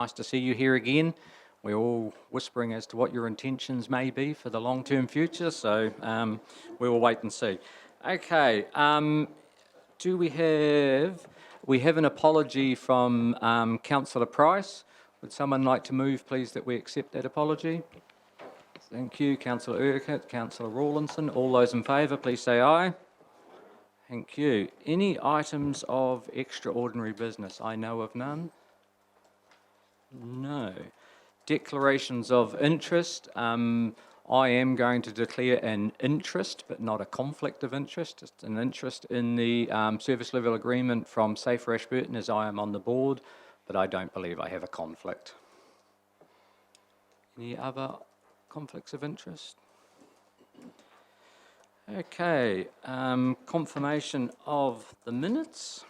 Nice to see you here again. We're all whispering as to what your intentions may be for the long-term future, so we will wait and see. Okay, do we have an apology from Councillor Price. Would someone like to move, please, that we accept that apology? Thank you, Councillor Urquhart, Councillor Rawlinson. All those in favour, please say aye. Thank you. Any items of extraordinary business? I know of none. No. Declarations of interest. I am going to declare an interest, but not a conflict of interest, just an interest in the service level agreement from Safer Ashburton as I am on the board, but I don't believe I have a conflict. Any other conflicts of interest? Okay, confirmation of the minutes.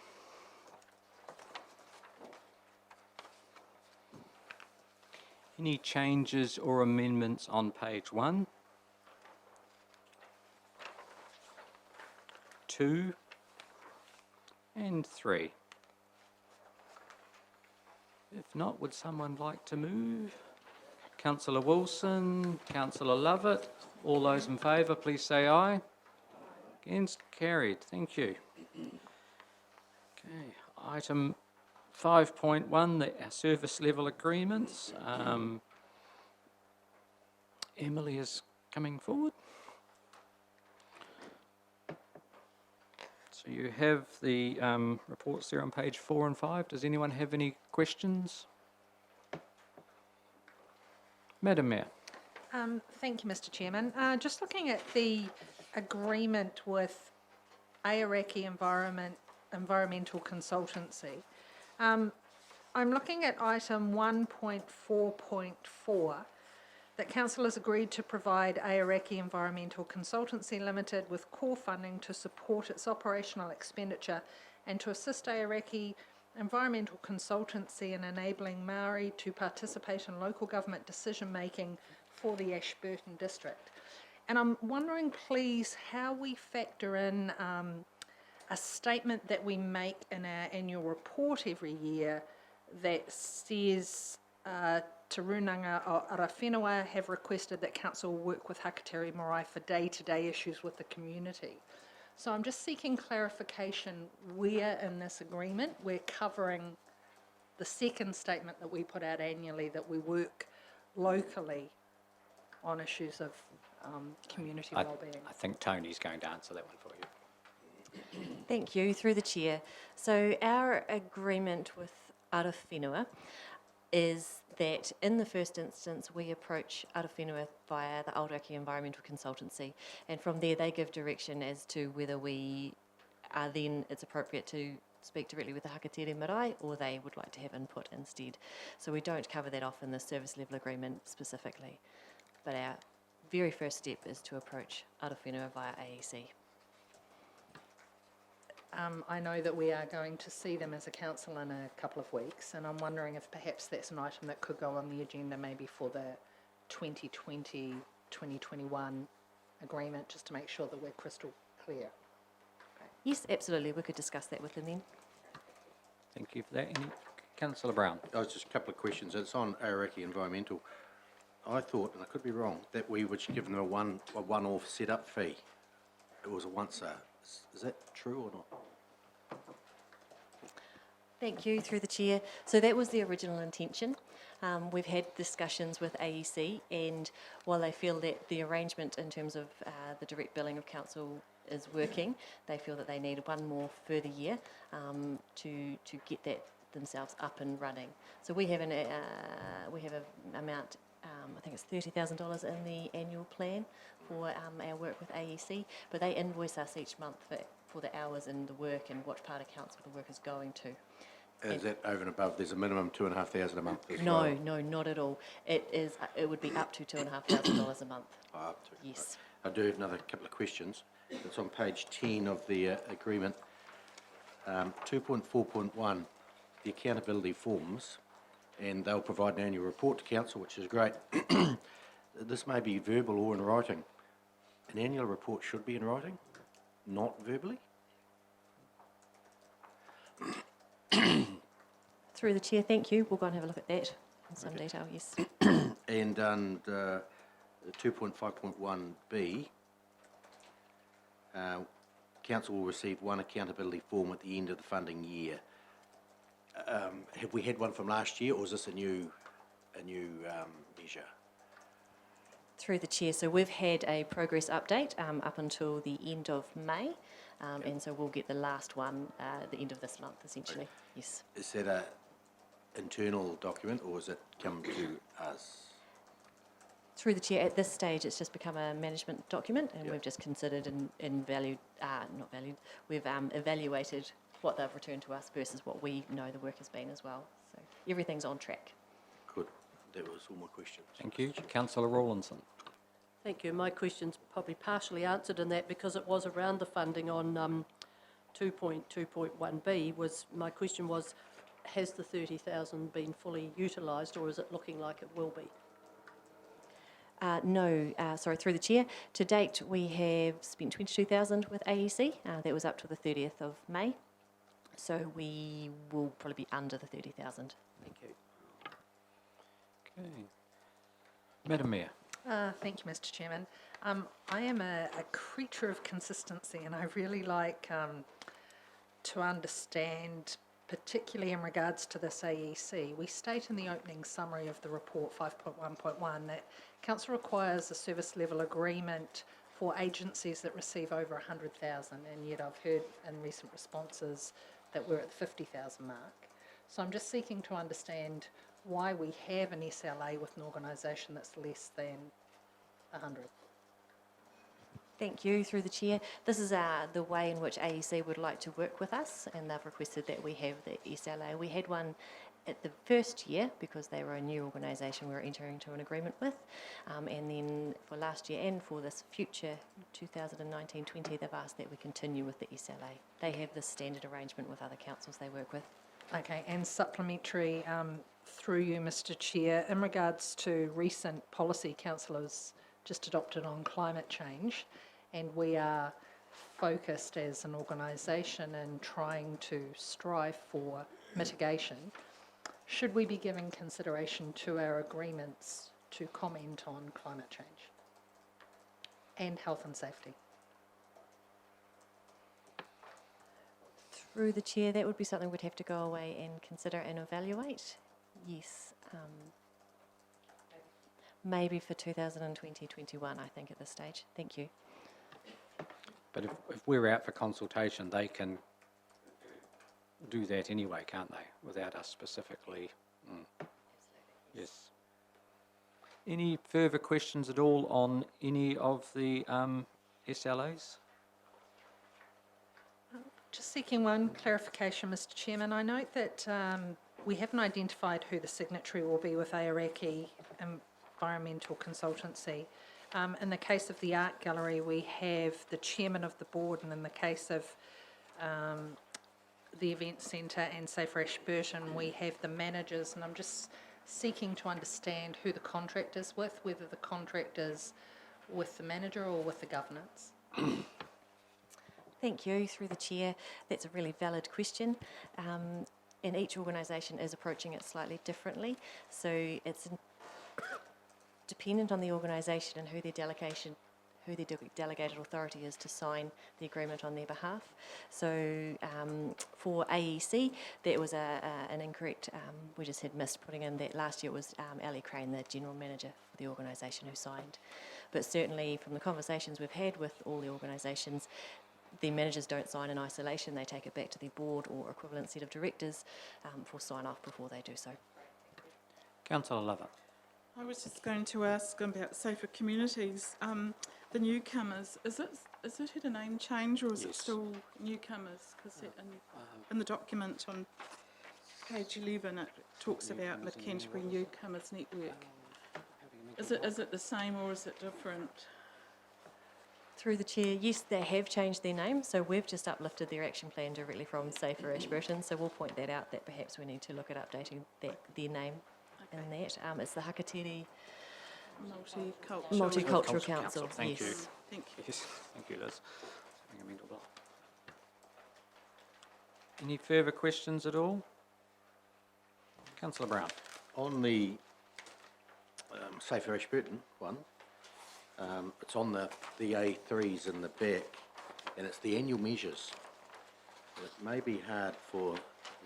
Any changes or amendments on page 1, 2, and 3? If not, would someone like to move? Councillor Wilson, Councillor Lovett, all those in favour, please say aye. Against, carried. Thank you. Okay, item 5.1, the service level agreements. Emily is coming forward. So you have the reports there on page 4 and 5. Does anyone have any questions? Madam Mayor. Thank you, Mr. Chairman. Just looking at the agreement with Aoraki Environmental Consultancy, I'm looking at item 1.4.4 that Council has agreed to provide Aoraki Environmental Consultancy Limited with core funding to support its operational expenditure and to assist Aoraki Environmental Consultancy in enabling Māori to participate in local government decision making for the Ashburton district. And I'm wondering, please, how we factor in a statement that we make in our annual report every year that says Te Runanga o Arawhenua have requested that Council work with Hakateri Marae for day-to-day issues with the community. So I'm just seeking clarification where in this agreement we're covering the second statement that we put out annually that we work locally on issues of community wellbeing. I think Tony's going to answer that one for you. Thank you, through the chair. So our agreement with Arawhenua is that in the first instance we approach Arawhenua via the Aoraki Environmental Consultancy, and from there they give direction as to whether we are then it's appropriate to speak directly with the Hakateri Marae or they would like to have input instead. So we don't cover that off in the service level agreement specifically, but our very first step is to approach Arawhenua via AEC. I know that we are going to see them as a council in a couple of weeks, and I'm wondering if perhaps that's an item that could go on the agenda maybe for the 2020-2021 agreement, just to make sure that we're crystal clear. Okay. Yes, absolutely. We could discuss that with them then. Thank you for that. Any? Councillor Brown. Just a couple of questions. It's on Aoraki Environmental. I thought, and I could be wrong, that we were given them a one-off setup fee. It was a once-a. Is that true or not? Thank you, through the chair. So that was the original intention. We've had discussions with AEC, and while they feel that the arrangement in terms of the direct billing of council is working, they feel that they need one more further year to get that themselves up and running. So we have an amount. I think it's $30,000 in the annual plan for our work with AEC, but they invoice us each month for the hours and the work and what part of council the work is going to. Is that over and above? There's a minimum $2,500 a month as No, well? no, not at all. It would be up to $2,500 a month. Up to. Yes. I do have another couple of questions. It's on page 10 of the agreement. 2.4.1, the accountability forms, and they'll provide an annual report to council, which is great. This may be verbal or in writing. An annual report should be in writing, not verbally? Through the chair, thank you. We'll go and have a look at that in some detail, yes. And under 2.5.1b, council will receive one accountability form at the end of the funding year. Have we had one from last year, or is this a new measure? Through the chair, so we've had a progress update up until the end of May, and so we'll get the last one at the end of this month, essentially. Yes. Is that a internal document, or has it come to us? Through the chair, at this stage, it's just become a management document, and Yep. we've just considered and valued, not valued, we've evaluated what they've returned to us versus what we know the work has been as well. So everything's on track. Good. That was all my questions. Thank you. Councillor Rawlinson. Thank you. My question's probably partially answered in that because it was around the funding on 2.2.1b. My question was, has the 30,000 been fully utilised, or is it looking like it will be? No, sorry, through the chair. To date, we have spent 22,000 with AEC. That was up to the 30th of May. So we will probably be under the 30,000. Thank you. Okay. Madam Mayor. Thank you, Mr. Chairman. I am a creature of consistency, and I really like to understand, particularly in regards to this AEC. We state in the opening summary of the report 5.1.1 that Council requires a service level agreement for agencies that receive over 100,000, and yet I've heard in recent responses that we're at the 50,000 mark. So I'm just seeking to understand why we have an SLA with an organisation that's less than 100. Thank you, through the chair. This is the way in which AEC would like to work with us, and they've requested that we have the SLA. We had one at the first year because they were a new organisation we were entering into an agreement with, and then for last year and for this future 2019-20, they've asked that we continue with the SLA. They have this standard arrangement with other councils they work with. Okay, and supplementary through you, Mr. Chair, in regards to recent policy councillors just adopted on climate change, and we are focused as an organisation in trying to strive for mitigation. Should we be giving consideration to our agreements to comment on climate change and health and safety? Through the chair, that would be something we'd have to go away and consider and evaluate. Yes. Maybe for 2020-21, I think, at this stage. Thank you. But if we're out for consultation, they can do that anyway, can't they? Without us specifically. Yes. Any further questions at all on any of the SLAs? Just seeking one clarification, Mr. Chairman. I note that we haven't identified who the signatory will be with Aoraki Environmental Consultancy. In the case of the art gallery, we have the chairman of the board, and in the case of the event centre and Safer Ashburton, we have the managers, and I'm just seeking to understand who the contract is with, whether the contract is with the manager or with the governance. Thank you, through the chair. That's a really valid question. And each organisation is approaching it slightly differently. So it's dependent on the organisation and who their delegated authority is to sign the agreement on their behalf. So for AEC, that was an incorrect, we just had missed putting in that last year it was Ali Crane, the general manager for the organisation, who signed. But certainly from the conversations we've had with all the organisations, the managers don't sign in isolation. They take it back to their board or equivalent set of directors for sign-off before they do so. Councillor Lover. I was just going to ask about Safer Communities. The newcomers, is it had a name change, or is it still newcomers? Because in the document on page 11 it talks about the Canterbury Newcomers Network. Is it the same or is it different? Through the chair, yes, they have changed their name, so we've just uplifted their action plan directly from Safer Ashburton, so we'll point that out, that perhaps we need to look at updating their name in that. It's the Hakatiri Multicultural Council. Thank you. Yes. Thank you. Yes, thank you, Liz. Having a mental block. Any further questions at all? Councillor Brown. On the Safer Ashburton one, it's on the A3s in the back, and it's the annual measures. It may be hard to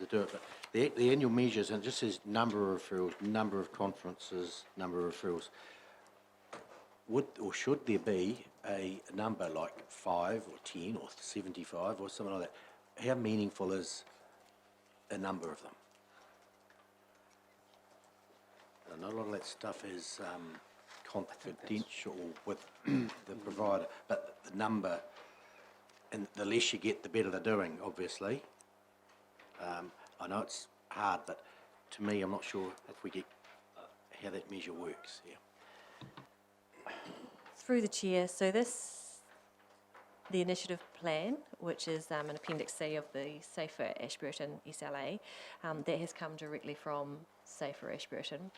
do it, but the annual measures, and it just says number of referrals, number of conferences, number of referrals. Would or should there be a number like 5 or 10 or 75 or something like that? How meaningful is a number of them? And a lot of that stuff is confidential with the provider, but the number, and the less you get, the better they're doing, obviously. I know it's hard, but to me, I'm not sure if we get how that measure works, yeah. Through the chair, so the initiative plan, which is an Appendix C of the Safer Ashburton SLA, that has come directly from Safer Ashburton.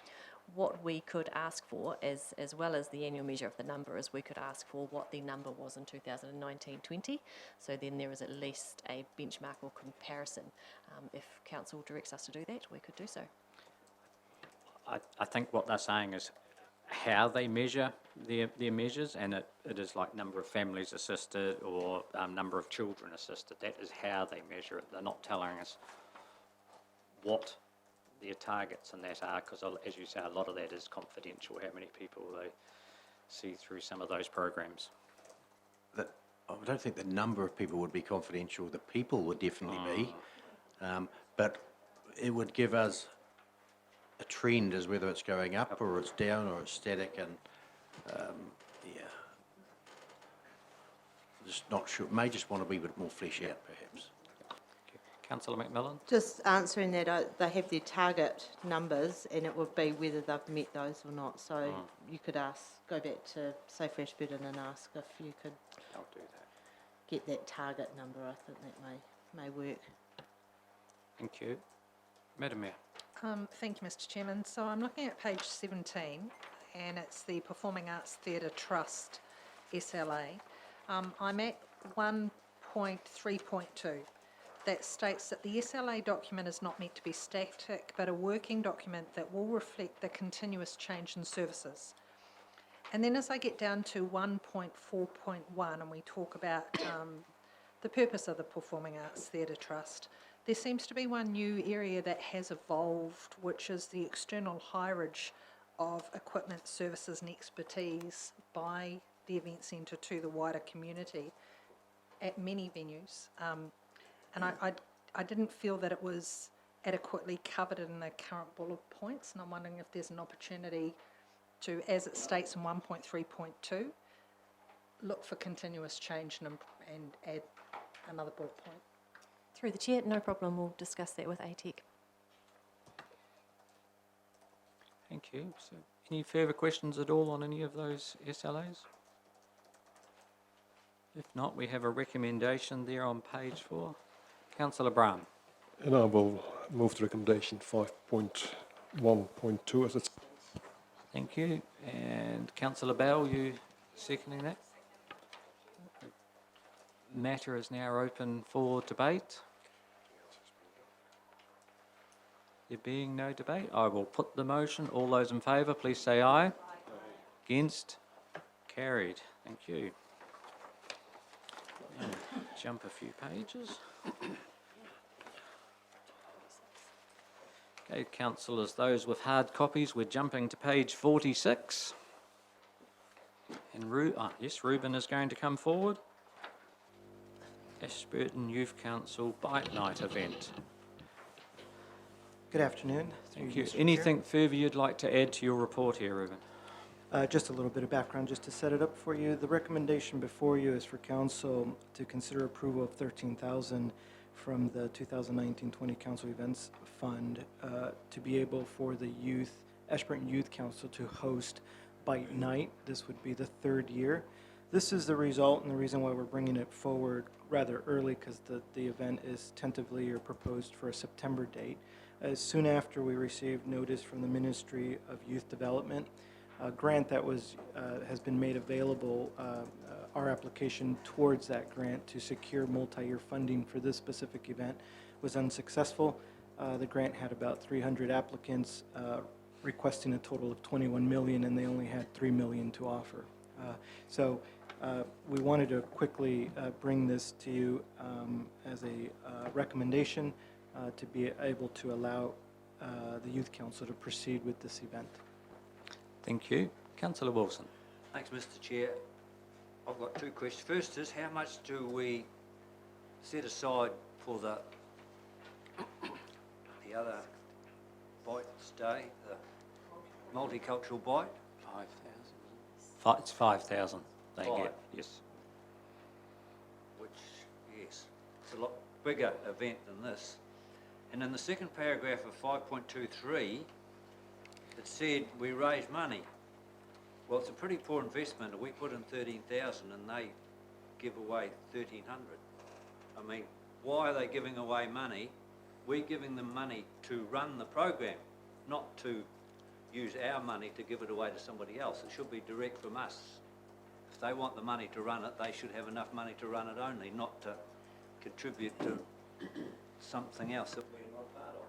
What we could ask for, as well as the annual measure of the number, is we could ask for what the number was in 2019-20. So then there is at least a benchmark or comparison. If council directs us to do that, we could do so. I think what they're saying is how they measure their measures, and it is like number of families assisted or number of children assisted. That is how they measure it. They're not telling us what their targets and that are, because as you say, a lot of that is confidential, how many people they see through some of those programs. I don't think the number of people would be confidential. The people would definitely be, but it would give us a trend as whether it's going up or it's down or it's static, and yeah, just not sure. May just want to be a bit more flesh out, perhaps. Councillor McMillan? Just answering that, they have their target numbers, and it would be whether they've met those or not. So you could go back to Safer Ashburton and ask if you could I'll do that. get that target number. I think that may work. Thank you. Madam Mayor. Thank you, Mr. Chairman. So I'm looking at page 17, and it's the Performing Arts Theatre Trust SLA. I'm at 1.3.2. That states that the SLA document is not meant to be static, but a working document that will reflect the continuous change in services. And then as I get down to 1.4.1, and we talk about the purpose of the Performing Arts Theatre Trust, there seems to be one new area that has evolved, which is the external hireage of equipment, services and expertise by the Event Centre to the wider community at many venues. And I didn't feel that it was adequately covered in the current bullet points, and I'm wondering if there's an opportunity to, as it states in 1.3.2, look for continuous change and add another bullet point. Through the chair, no problem. We'll discuss that with ATEC. Thank you. So, any further questions at all on any of those SLAs? If not, we have a recommendation there on page 4. Councillor Brown. And I will move to recommendation 5.1.2 as it's. Thank you. And Councillor Bell, you seconding that? Matter is now open for debate. There being no debate, I will put the motion. All those in favour, please say aye. Against? Carried. Thank you. And jump a few pages. Okay, councillors, those with hard copies, we're jumping to page 46. And yes, Ruben is going to come forward. Ashburton Youth Council Bike Night event. Good afternoon. Thank you. Anything further you'd like to add to your report here, Ruben? Just a little bit of background just to set it up for you. The recommendation before you is for council to consider approval of $13,000 from the 2019-20 Council Events Fund to be able for the Ashburton Youth Council to host Bike Night. This would be the 3rd year. This is the result and the reason why we're bringing it forward rather early, because the event is tentatively or proposed for a September date. As soon after we received notice from the Ministry of Youth Development, a grant that has been made available, our application towards that grant to secure multi-year funding for this specific event was unsuccessful. The grant had about 300 applicants requesting a total of 21 million, and they only had 3 million to offer. So we wanted to quickly bring this to you as a recommendation to be able to allow the Youth Council to proceed with this event. Thank you. Councillor Wilson. Thanks, Mr. Chair. I've got two questions. First is, how much do we set aside for the other Bites Day, the multicultural bite? 5,000. It's 5,000 they Five. get, yes. Which, yes, it's a lot bigger event than this. And in the second paragraph of 5.23, it said we raise money. Well, it's a pretty poor investment. We put in 13,000 and they give away 1,300. I mean, why are they giving away money? We're giving them money to run the program, not to use our money to give it away to somebody else. It should be direct from us. If they want the money to run it, they should have enough money to run it only, not to contribute to something else that we're not part of.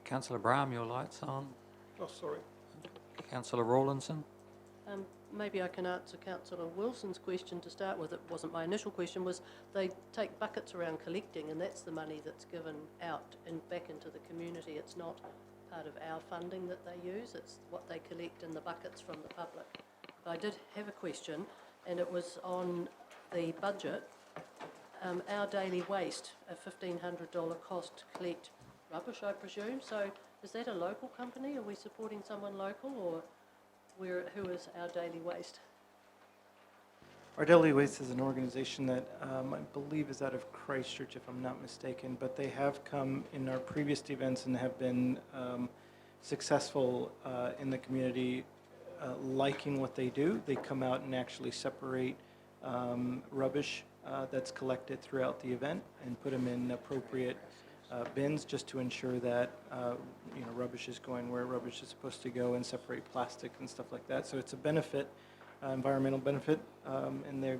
Councillor Brown, your light's on. Oh, sorry. Councillor Rawlinson. Maybe I can answer Councillor Wilson's question to start with. It wasn't my initial question, was they take buckets around collecting, and that's the money that's given out and back into the community. It's not part of our funding that they use, it's what they collect in the buckets from the public. But I did have a question, and it was on the budget. Our daily waste, a $1,500 cost to collect rubbish, I presume. So is that a local company? Are we supporting someone local, or who is Our Daily Waste? Our Daily Waste is an organization that I believe is out of Christchurch, if I'm not mistaken, but they have come in our previous events and have been successful in the community, liking what they do. They come out and actually separate rubbish that's collected throughout the event and put them in appropriate bins, just to ensure that rubbish is going where rubbish is supposed to go, and separate plastic and stuff like that. So it's a benefit, environmental benefit, and they've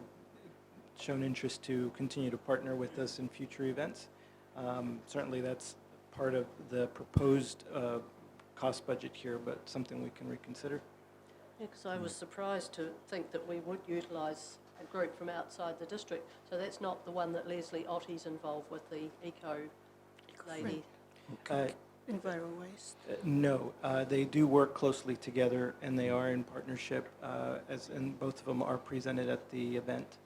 shown interest to continue to partner with us in future events. Certainly that's part of the proposed cost budget here, but something we can reconsider. Yeah, because I was surprised to think that we would utilise a group from outside the district. So that's not the one that Leslie Ottie's involved with, the eco lady. Enviro Waste. No, they do work closely together, and they are in partnership, and both of them are presented at the event.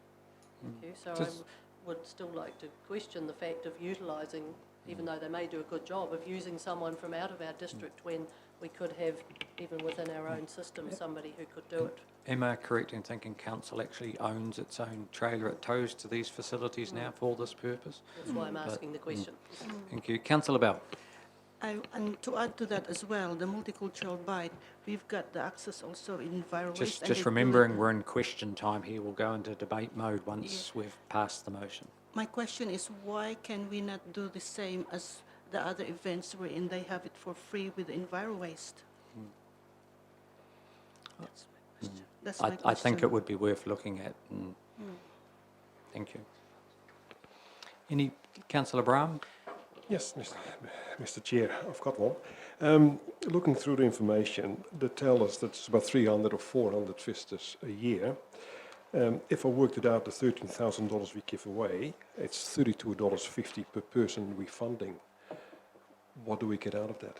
Thank you. So Just- I would still like to question the fact of utilising, even though they may do a good job, of using someone from out of our district when we could have, even within our own system, somebody who could do it. Am I correct in thinking council actually owns its own trailer it tows to these facilities now for this purpose? That's why I'm asking the question. Thank you. Councillor Bell. And to add to that as well, the multicultural bite, we've got the access also in Enviro Waste. and they Just do remembering it- we're in question time here. We'll go into debate mode once we've passed the motion. My question is, why can we not do the same as the other events wherein they have it for free with Enviro Waste? That's my question. That's my I think it question. would be worth looking at. Thank you. Any, Councillor Brown? Yes, Mr. Chair, I've got one. Looking through the information, they tell us that it's about 300 or 400 visitors a year. If I worked it out, the $13,000 we give away, it's $32.50 per person we're funding. What do we get out of that?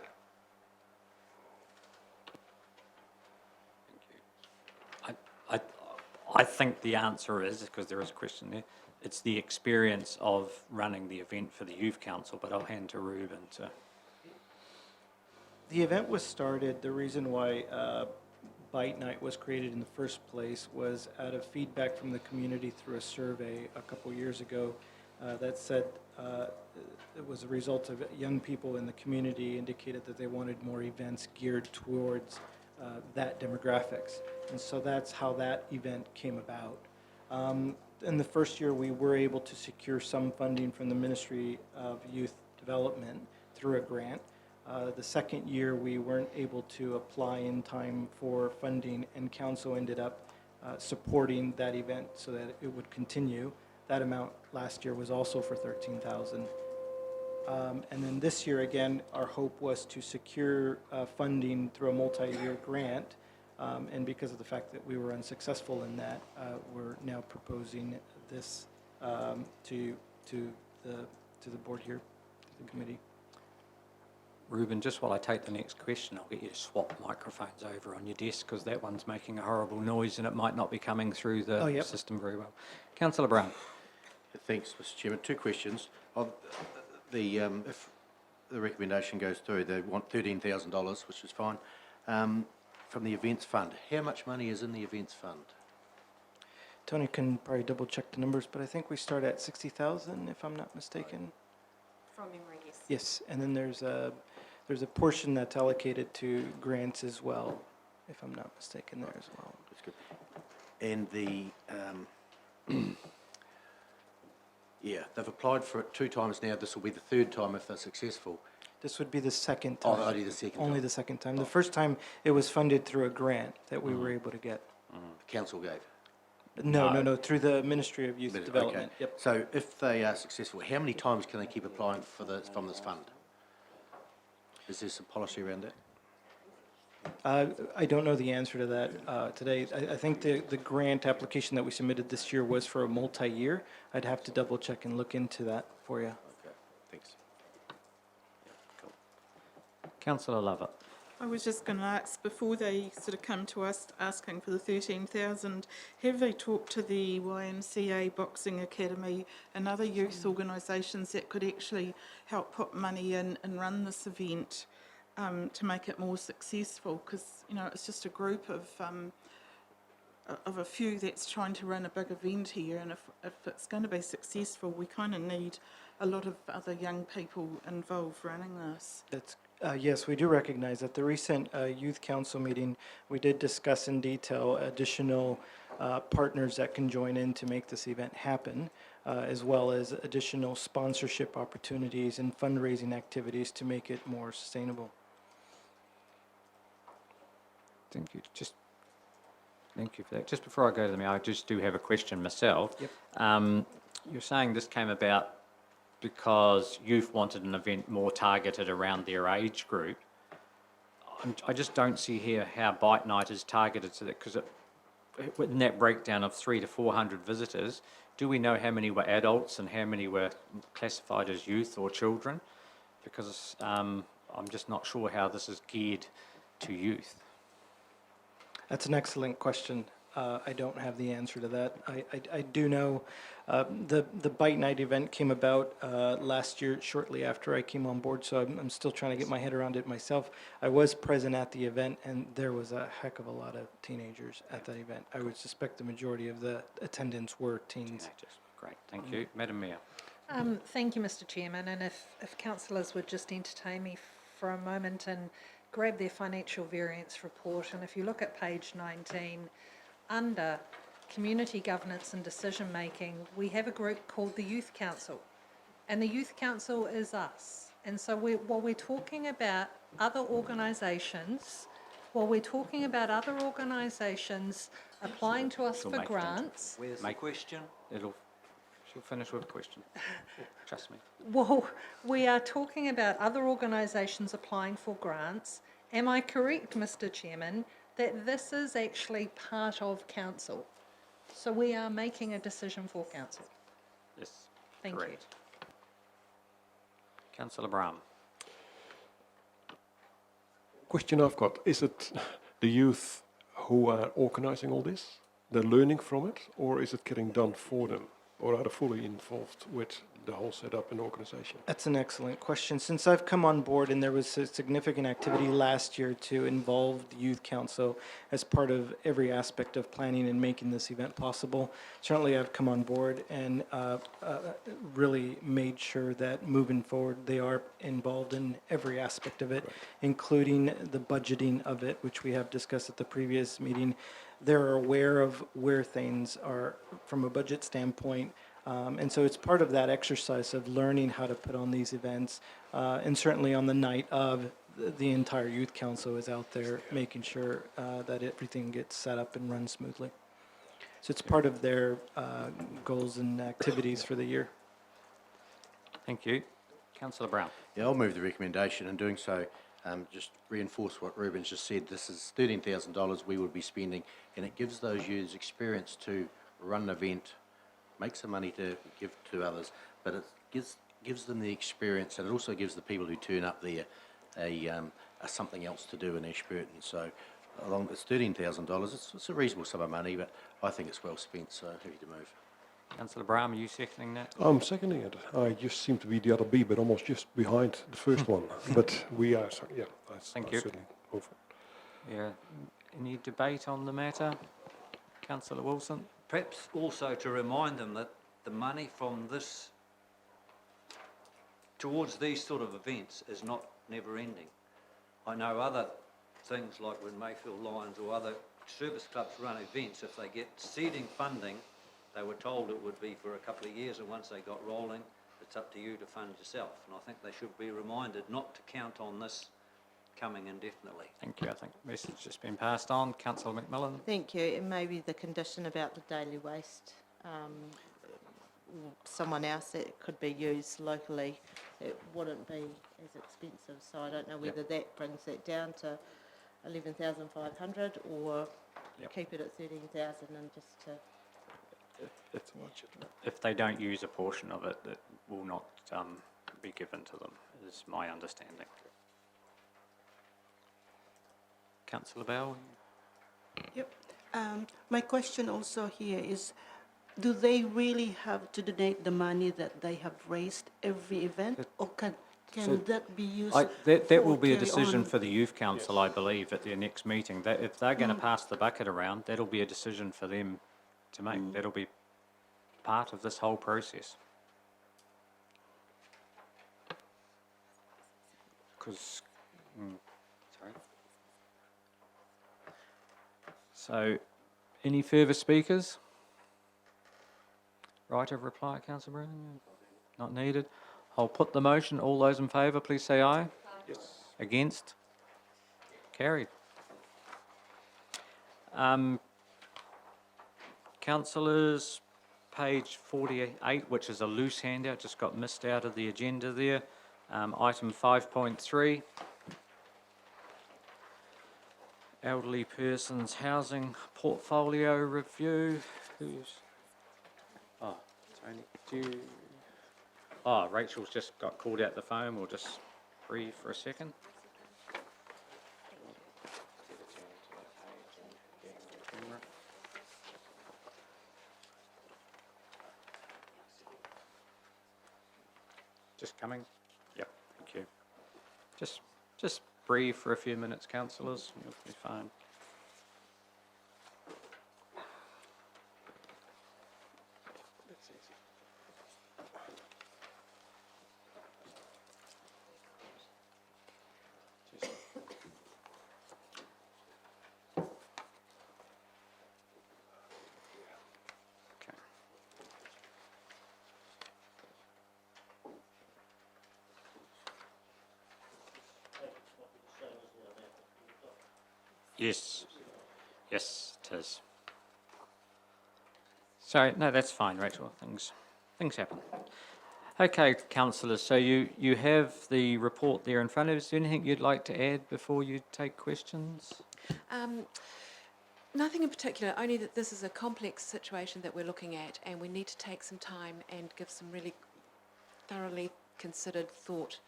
I think the answer is, because there is a question there, it's the experience of running the event for the Youth Council, but I'll hand to Ruben to... The event was started, the reason why Bite Night was created in the first place was out of feedback from the community through a survey a couple years ago that said it was a result of young people in the community indicated that they wanted more events geared towards that demographics. And so that's how that event came about. In the first year, we were able to secure some funding from the Ministry of Youth Development through a grant. The second year, we weren't able to apply in time for funding, and council ended up supporting that event so that it would continue. That amount last year was also for $13,000. And then this year, again, our hope was to secure funding through a multi-year grant. And because of the fact that we were unsuccessful in that, we're now proposing this to the board here, to the committee. Ruben, just while I take the next question, I'll get you to swap microphones over on your desk because that one's making a horrible noise and it might not be coming through the Oh, yep. system very well. Councillor Brown. Thanks, Mr Chairman. Two questions. If the recommendation goes through, they want $13,000, which is fine, from the events fund. How much money is in the events fund? Tony can probably double check the numbers, but I think we start at 60,000, if I'm not mistaken. From memory, yes. Yes, and then there's a portion that's allocated to grants as well, if I'm not mistaken there as well. That's good. And yeah, they've applied for it 2 times now. This will be the 3rd time if they're successful. This would be the second time. Oh, only the second Only time. the second time. The first time, it was funded through a grant that we were able to get. The council gave. No, through the Ministry of Youth But, Development. okay. Yep. So if they are successful, how many times can they keep applying for this, from this fund? Is there some policy around that? I don't know the answer to that today. I think the grant application that we submitted this year was for a multi-year. I'd have to double check and look into that for you. Okay, thanks. Councillor Lovett. I was just going to ask, before they sort of come to us asking for the 13,000, have they talked to the YMCA Boxing Academy and other youth organisations that could actually help put money in and run this event to make it more successful? Because, you know, it's just a group of a few that's trying to run a big event here, and if it's going to be successful, we kind of need a lot of other young people involved running this. Yes, we do recognize that. The recent Youth Council meeting, we did discuss in detail additional partners that can join in to make this event happen, as well as additional sponsorship opportunities and fundraising activities to make it more sustainable. Thank you. Thank you for that. Just before I go to the meeting, I just do have a question myself. Yep. You're saying this came about because youth wanted an event more targeted around their age group. I just don't see here how Bite Night is targeted to that, because in that breakdown of 300 to 400 visitors, do we know how many were adults and how many were classified as youth or children? Because I'm just not sure how this is geared to youth. That's an excellent question. I don't have the answer to that. I do know the Bite Night event came about last year shortly after I came on board, so I'm still trying to get my head around it myself. I was present at the event, and there was a heck of a lot of teenagers at that event. I would suspect the majority of the attendants were teens. Great, thank you. Madam Mayor. Thank you, Mr Chairman, and if councillors would just entertain me for a moment and grab their financial variance report, and if you look at page 19, under community governance and decision making, we have a group called the Youth Council, and the Youth Council is us. And so while we're talking about other organisations, applying to us She'll for make it into- grants, Where's the Make- question? She'll finish with a question. Trust me. well, we are talking about other organisations applying for grants. Am I correct, Mr Chairman, that this is actually part of council? So we are making a decision for council. Yes. Thank you. correct. Councillor Brown. Question I've got, is it the youth who are organising all this? They're learning from it, or is it getting done for them? Or are they fully involved with the whole setup and organisation? That's an excellent question. Since I've come on board, and there was a significant activity last year to involve the Youth Council as part of every aspect of planning and making this event possible, certainly I've come on board and really made sure that moving forward they are involved in every aspect of it, including the budgeting of it, which we have discussed at the previous meeting. They're aware of where things are from a budget standpoint. And so it's part of that exercise of learning how to put on these events. And certainly on the night of, the entire Youth Council is out there making sure that everything gets set up and runs smoothly. So it's part of their goals and activities for the year. Thank you. Councillor Brown. Yeah, I'll move the recommendation. In doing so, just reinforce what Ruben's just said. This is $13,000 we would be spending, and it gives those youths experience to run an event, make some money to give to others, but it gives them the experience, and it also gives the people who turn up there a something else to do in Ashburton. So, along it's $13,000. It's a reasonable sum of money, but I think it's well spent. So happy to move. Councillor Brown, are you seconding that? I'm seconding it. I just seem to be the other B, but almost just behind the first one. But we are, so yeah, Thank I'll you. certainly go for it. Yeah. Any debate on the matter? Councillor Wilson? Perhaps also to remind them that the money from this towards these sort of events is not never ending. I know other things like when Mayfield Lions or other service clubs run events, if they get seeding funding, they were told it would be for a couple of years, and once they got rolling, it's up to you to fund yourself. And I think they should be reminded not to count on this coming indefinitely. Thank you. I think the message has been passed on. Councillor McMillan? Thank you, and maybe the condition about the daily waste, someone else that could be used locally, it wouldn't be as expensive, so I don't know whether that brings that down to 11,500 or Yep. keep it at 13,000 and just to, If they don't use a portion of it, it will not be given to them, is my understanding. Councillor Bell? Yep. My question also here is, do they really have to donate the money that they have raised every event, or can that be used That will for be a carry decision on? for the Youth Council, I believe, at their next meeting. That if they're going to pass the bucket around, that'll be a decision for them to make. That'll be part of this whole process. Because, sorry. So, any further speakers? Right of reply, Councillor Brown? Not needed. I'll put the motion. All those in favour, please say aye. Yes. Against? Carried. Councillors, page 48, which is a loose handout, just got missed out of the agenda there. Item 5.3. Elderly Persons Housing Portfolio Review. Who's? Oh, Tony, do you? Oh, Rachel's just got called out the phone. We'll just breathe for a second. Just coming? Yep, thank you. Just breathe for a few minutes, councillors. You'll be fine. Okay. Yes, yes, it is. Sorry, no, that's fine, Rachel. Things happen. Okay, councillors. So you have the report there in front of us. Is there anything you'd like to add before you take questions? Nothing in particular, only that this is a complex situation that we're looking at, and we need to take some time and give some really thoroughly considered thought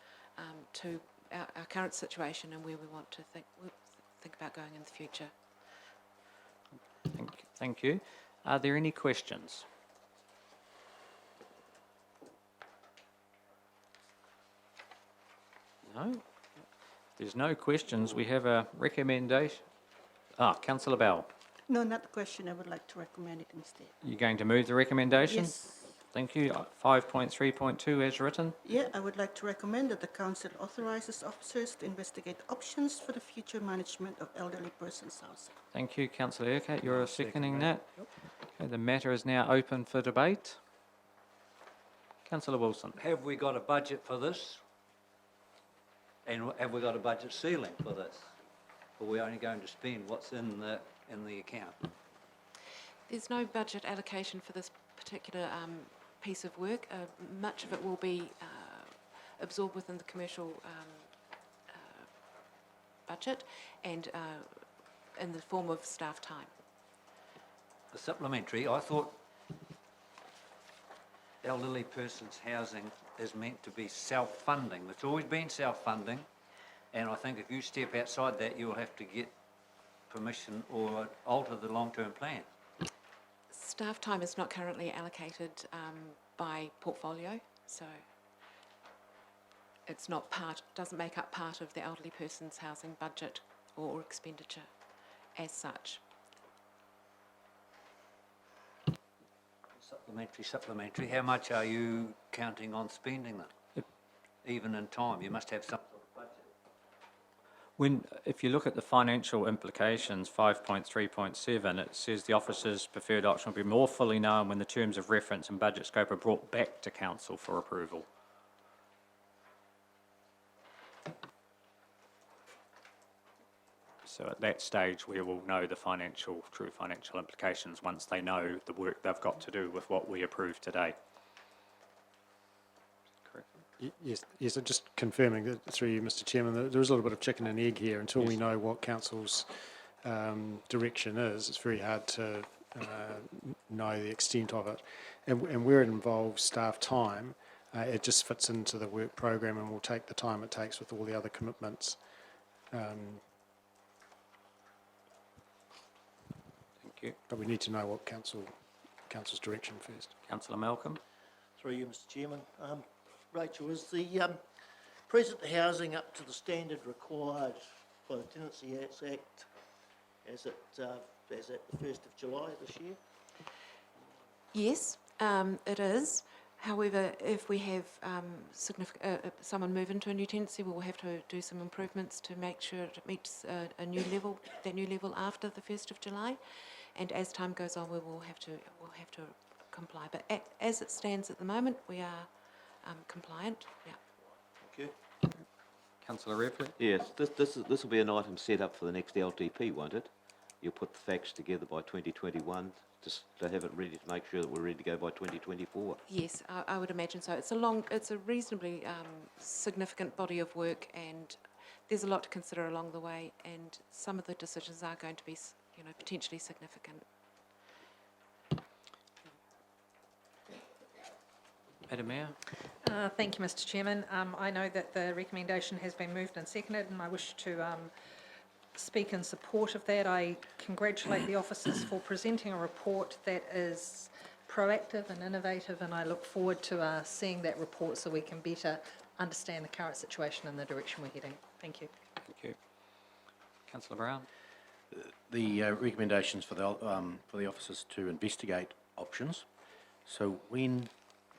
to our current situation and where we want to think about going in the future. Thank you. Are there any questions? No? If there's no questions, we have a recommendation. Councillor Bell, No, not a question. I would like to recommend it instead. you're going to move the recommendation? Yes. Thank you. 5.3.2 as written. Yeah, I would like to recommend that the council authorizes officers to investigate options for the future management of elderly persons housing. Thank you, Councillor Urquhart. You're seconding that. Okay, the matter is now open for debate. Councillor Wilson. Have we got a budget for this? And have we got a budget ceiling for this? Or are we only going to spend what's in the account? There's no budget allocation for this particular piece of work. Much of it will be absorb within the commercial budget and in the form of staff time. The supplementary, I thought elderly persons' housing is meant to be self-funding. It's always been self-funding, and I think if you step outside that, you'll have to get permission or alter the long-term plan. Staff time is not currently allocated by portfolio, so it's not doesn't make up part of the elderly person's housing budget or expenditure as such. Supplementary, how much are you counting on spending then? Even in time, you must have some sort of budget. If you look at the financial implications, 5.3.7, it says the officer's preferred option will be more fully known when the terms of reference and budget scope are brought back to council for approval. So at that stage, we will know the true financial implications once they know the work they've got to do with what we approved today. Correct. Yes, I'm just confirming that through you, Mr. Chairman, that there is a little bit of chicken and egg here. Until we know what council's direction is, it's very hard to know the extent of it. And where it involves staff time, it just fits into the work program and will take the time it takes with all the other commitments. Thank you. But we need to know what council's direction first. Councillor Malcolm. Through you, Mr. Chairman. Rachel, is the present housing up to the standard required by the Tenancy Act as at the 1st of July this year? Yes, it is. However, if we have someone move into a new tenancy, we will have to do some improvements to make sure it meets a new level, that new level after the 1st of July. And as time goes on, we'll have to comply. But as it stands at the moment, we are compliant. Yeah. Thank you. Councillor Redford. Yes, this will be an item set up for the next LTP, won't it? You'll put the facts together by 2021, just to have it ready to make sure that we're ready to go by 2024. Yes, I would imagine so. It's a reasonably significant body of work, and there's a lot to consider along the way. And some of the decisions are going to be, potentially significant. Madam Mayor. Thank you, Mr. Chairman. I know that the recommendation has been moved and seconded, and I wish to speak in support of that. I congratulate the officers for presenting a report that is proactive and innovative, and I look forward to seeing that report so we can better understand the current situation and the direction we're heading. Thank you. Thank you. Councillor Brown. The recommendations for the officers to investigate options. So when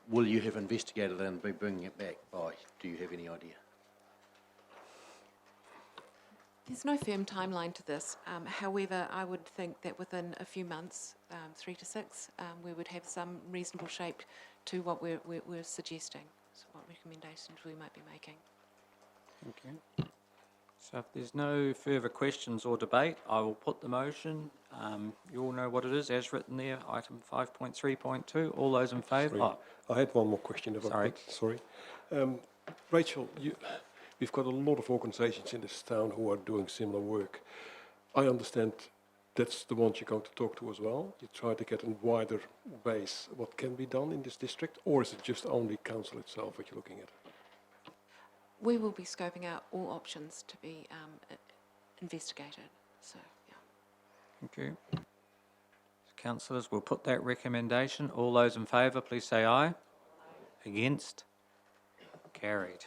will you have investigated and be bringing it back by? Do you have any idea? There's no firm timeline to this. However, I would think that within a few months, 3 to 6, we would have some reasonable shape to what we're suggesting, so what recommendations we might be making. Thank you. So if there's no further questions or debate, I will put the motion. You all know what it is, as written there, item 5.3.2. All those in favour? Sorry, I had one more question. If I could. Sorry. Rachel, we've got a lot of organisations in this town who are doing similar work. I understand that's the ones you're going to talk to as well. You try to get a wider base what can be done in this district, or is it just only council itself that you're looking at? We will be scoping out all options to be investigated. So, yeah. Thank you. Councillors, we'll put that recommendation. All those in favour, please say aye. Aye. Against? Carried.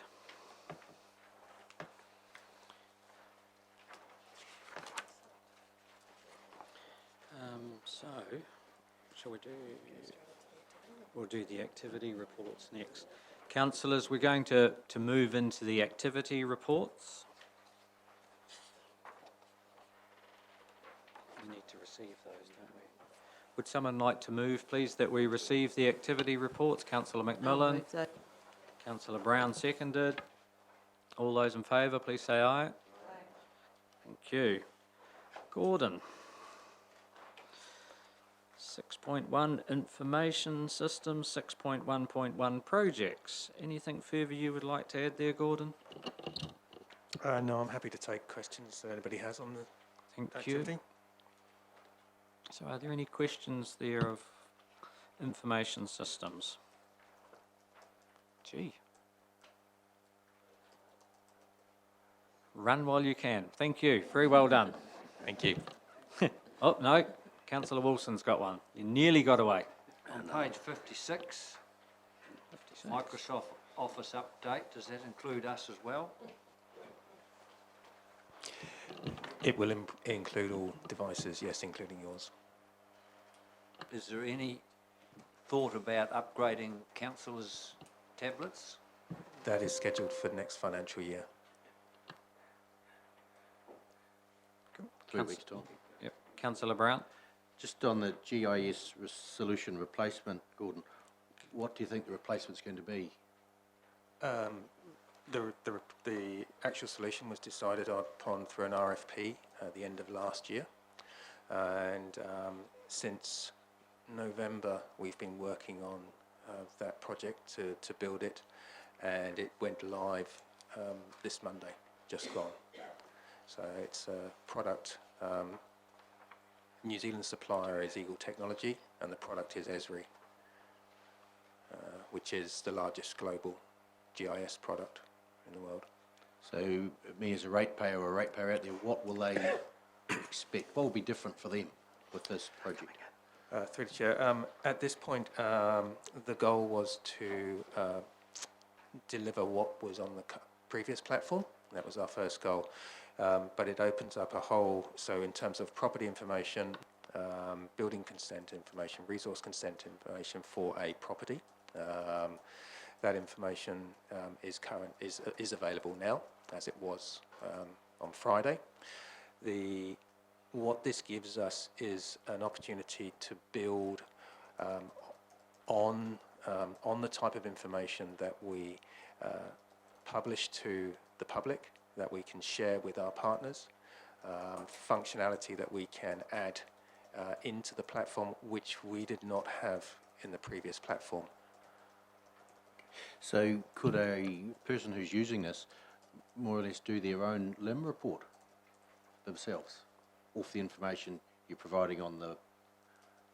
So, shall we do? We'll do the activity reports next. Councillors, we're going to move into the activity reports. We need to receive those, don't we? Would someone like to move, please, that we receive the activity reports? Councillor McMillan. Councillor Brown seconded. All those in favour, please say aye. Aye. Thank you. Gordon. 6.1 information systems, 6.1.1 projects. Anything further you would like to add there, Gordon? No, I'm happy to take questions that anybody has on the Thank activity. you. So are there any questions there of information systems? Gee. Run while you can. Thank you. Very well done. Thank you. Oh, no. Councillor Wilson's got one. You nearly got away. On page 56, Microsoft Office update, does that include us as well? It will include all devices, yes, including yours. Is there any thought about upgrading councillors' tablets? That is scheduled for next financial year. 3 weeks' time. Yep. Councillor Brown? Just on the GIS solution replacement, Gordon, what do you think the replacement's going to be? The actual solution was decided upon through an RFP at the end of last year, and since November we've been working on that project to build it, and it went live this Monday, just gone. So it's a product. New Zealand supplier is Eagle Technology, and the product is Esri, which is the largest global GIS product in the world. So, me as a ratepayer or a ratepayer out there, what will they expect? What will be different for them with this project? Through the Chair, at this point, the goal was to deliver what was on the previous platform. That was our first goal. But it opens up a whole, so in terms of property information, building consent information, resource consent information for a property, that information is available now, as it was on Friday. What this gives us is an opportunity to build on the type of information that we publish to the public, that we can share with our partners, functionality that we can add into the platform, which we did not have in the previous platform. So could a person who's using this more or less do their own LIM report themselves off the information you're providing on the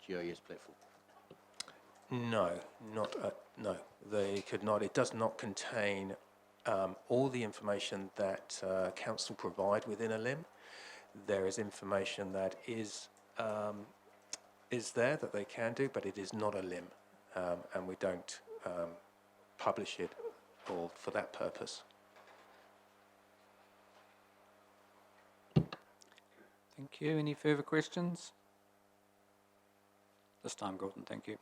GIS platform? No, no, they could not. It does not contain all the information that council provide within a LIM. There is information that is there that they can do, but it is not a LIM, and we don't publish it for that purpose. Thank you. Any further questions? This time, Gordon, thank you.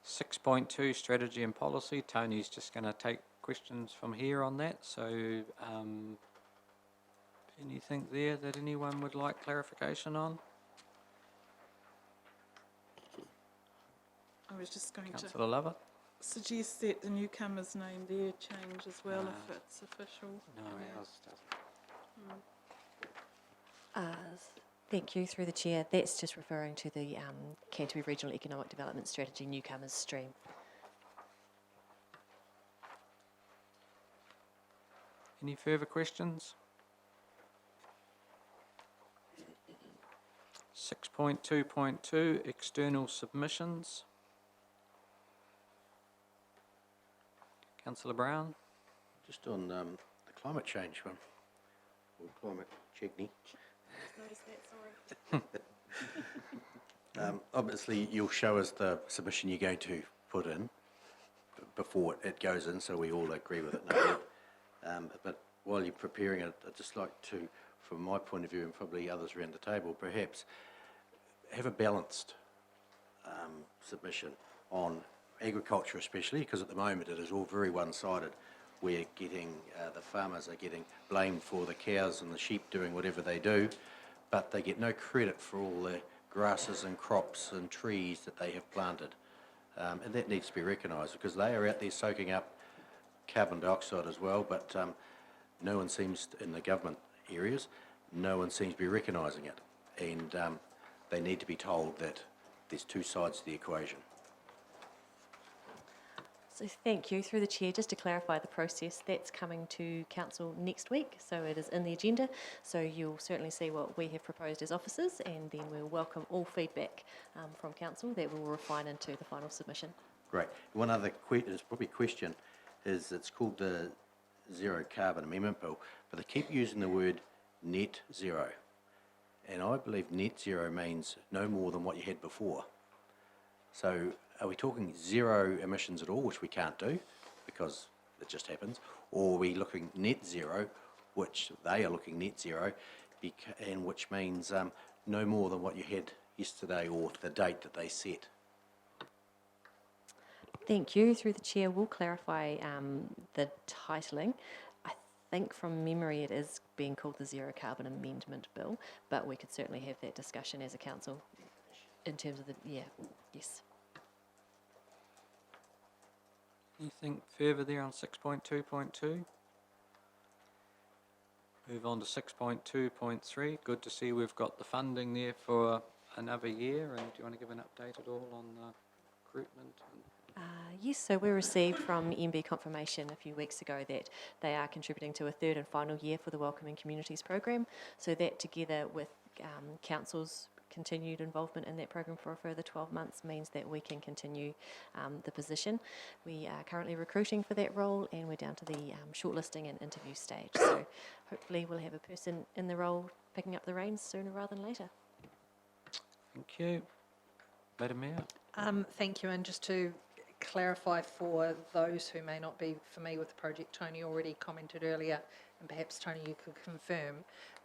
6.2, strategy and policy. Tony's just going to take questions from here on that. So, anything there that anyone would like clarification on? I was just going Councillor Lovett? to suggest that the newcomer's name there change as well if it's official. No, ours doesn't. Thank you, through the chair. That's just referring to the Canterbury Regional Economic Development Strategy newcomers stream. Any further questions? 6.2.2, external submissions. Councillor Brown? Just on the climate change one, or climate checking. Obviously, you'll show us the submission you're going to put in before it goes in, so we all agree with it. But while you're preparing it, I'd just like to, from my point of view, and probably others around the table, perhaps have a balanced submission on agriculture, especially because at the moment it is all very one-sided. We're getting the farmers are getting blamed for the cows and the sheep doing whatever they do, but they get no credit for all the grasses and crops and trees that they have planted. And that needs to be recognised because they are out there soaking up carbon dioxide as well, but no one seems, in the government areas, no one seems to be recognising it. And they need to be told that there's two sides to the equation. So thank you. Through the chair, just to clarify the process, that's coming to council next week, so it is in the agenda. So you'll certainly see what we have proposed as officers, and then we'll welcome all feedback from council that we'll refine into the final submission. Great. One other question is, it's called the Zero Carbon Amendment Bill, but they keep using the word net zero. And I believe net zero means no more than what you had before. So are we talking zero emissions at all, which we can't do because it just happens, or are we looking net zero, which they are looking net zero, and which means no more than what you had yesterday or the date that they set? Thank you. Through the chair, we'll clarify the titling. I think from memory it is being called the Zero Carbon Amendment Bill, but we could certainly have that discussion as a council in terms of the, yes. Anything further there on 6.2.2? Move on to 6.2.3. Good to see we've got the funding there for another year. And do you want to give an update at all on recruitment? Yes, so we received from MB confirmation a few weeks ago that they are contributing to a third and final year for the Welcoming Communities program. So that, together with council's continued involvement in that program for a further 12 months, means that we can continue the position. We are currently recruiting for that role, and we're down to the shortlisting and interview stage. So hopefully we'll have a person in the role picking up the reins sooner rather than later. Thank you. Madam Mayor. Thank you, and just to clarify for those who may not be familiar with the project, Tony already commented earlier, and perhaps Tony you could confirm,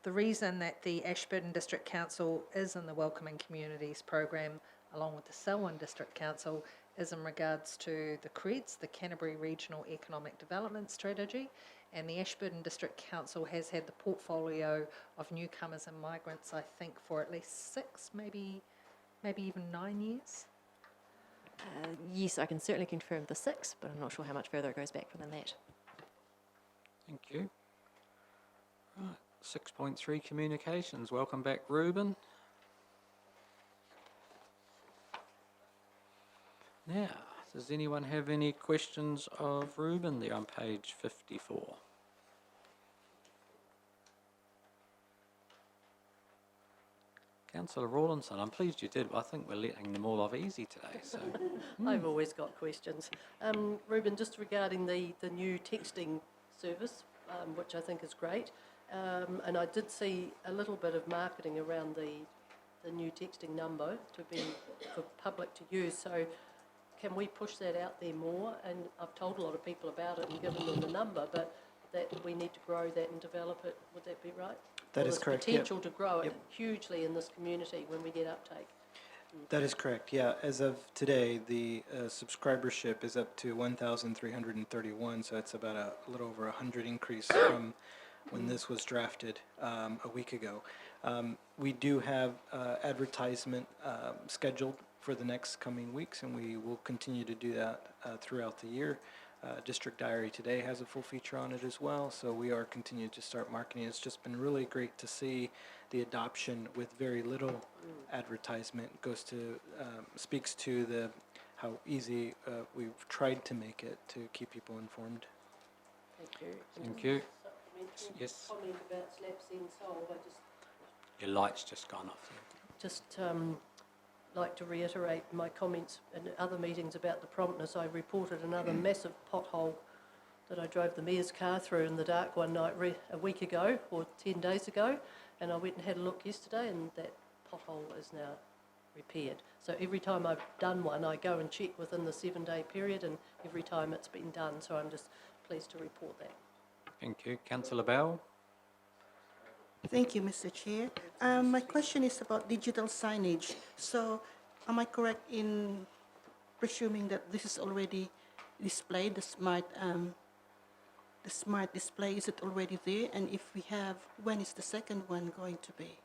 the reason that the Ashburton District Council is in the Welcoming Communities program along with the Selwyn District Council is in regards to the CREDS, the Canterbury Regional Economic Development Strategy, and the Ashburton District Council has had the portfolio of newcomers and migrants, I think, for at least 6, maybe even 9 years. Yes, I can certainly confirm the 6, but I'm not sure how much further it goes back than that. Thank you. Right, 6.3 communications. Welcome back, Ruben. Now, does anyone have any questions of Ruben there on page 54? Councillor Rawlinson, I'm pleased you did, but I think we're letting them all off easy today. So, I've always got questions. Ruben, just regarding the new texting service, which I think is great, and I did see a little bit of marketing around the new texting number to be for public to use. So can we push that out there more? And I've told a lot of people about it and given them the number, but that we need to grow that and develop it. Would that be right? That is correct. There's potential to grow it hugely in this community when we get uptake. That is correct, yeah. As of today, the subscribership is up to 1,331, so it's about a little over 100 increase from when this was drafted a week ago. We do have advertisement scheduled for the next coming weeks, and we will continue to do that throughout the year. District Diary today has a full feature on it as well, so we are continuing to start marketing. It's just been really great to see the adoption with very little advertisement. Goes to speaks to how easy we've tried to make it to keep people informed. Thank you. Thank you. Yes. Comment about Slaps in Soul. Your light's just gone off there. Just like to reiterate my comments in other meetings about the promptness. I reported another massive pothole that I drove the mayor's car through in the dark one night a week ago or 10 days ago, and I went and had a look yesterday, and that pothole is now repaired. So every time I've done one, I go and check within the 7-day period, and every time it's been done, so I'm just pleased to report that. Thank you. Councillor Bell. Thank you, Mr. Chair. My question is about digital signage. So am I correct in presuming that this is already displayed, the smart display, is it already there? And if we have, when is the second one going to be?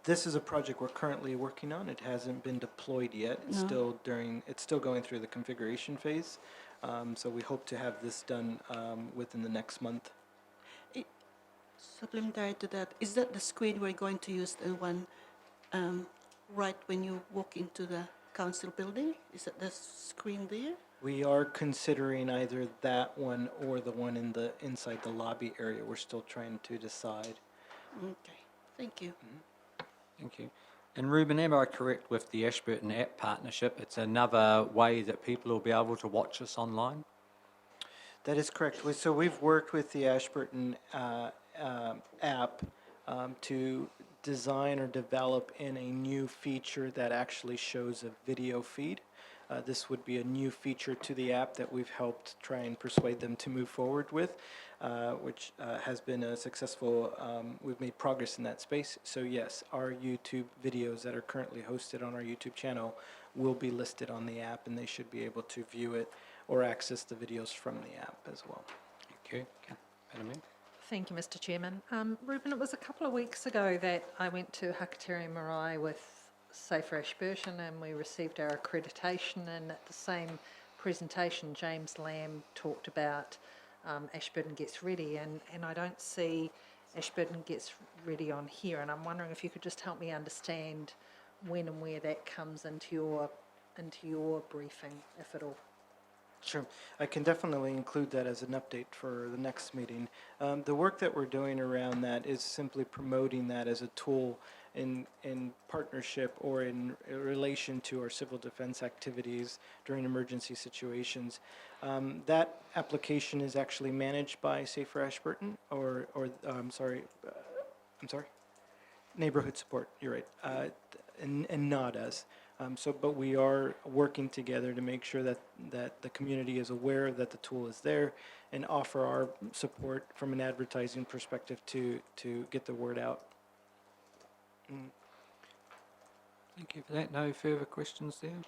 This is a project we're currently working on. It hasn't been deployed yet. It's still going through the configuration phase. So we hope to have this done within the next month. Supplementary to that, is that the screen we're going to use, the one right when you walk into the council building? Is it the screen there? We are considering either that one or the one inside the lobby area. We're still trying to decide. Okay, thank you. Thank you. And Ruben, am I correct with the Ashburton app partnership? It's another way that people will be able to watch us online? That is correct. So we've worked with the Ashburton app to design or develop in a new feature that actually shows a video feed. This would be a new feature to the app that we've helped try and persuade them to move forward with, which has been a successful, we've made progress in that space. So yes, our YouTube videos that are currently hosted on our YouTube channel will be listed on the app, and they should be able to view it or access the videos from the app as well. Thank you. Madam Mayor? Thank you, Mr. Chairman. Ruben, it was a couple of weeks ago that I went to Hakateri Marae with Safer Ashburton, and we received our accreditation, and at the same presentation James Lamb talked about Ashburton Gets Ready, and I don't see Ashburton Gets Ready on here, and I'm wondering if you could just help me understand when and where that comes into your briefing, if at all. Sure. I can definitely include that as an update for the next meeting. The work that we're doing around that is simply promoting that as a tool in partnership or in relation to our civil defense activities during emergency situations. That application is actually managed by Safer Ashburton, or Neighborhood Support, you're right, and not us. But we are working together to make sure that the community is aware that the tool is there and offer our support from an advertising perspective to get the word out. Thank you for that. No further questions there.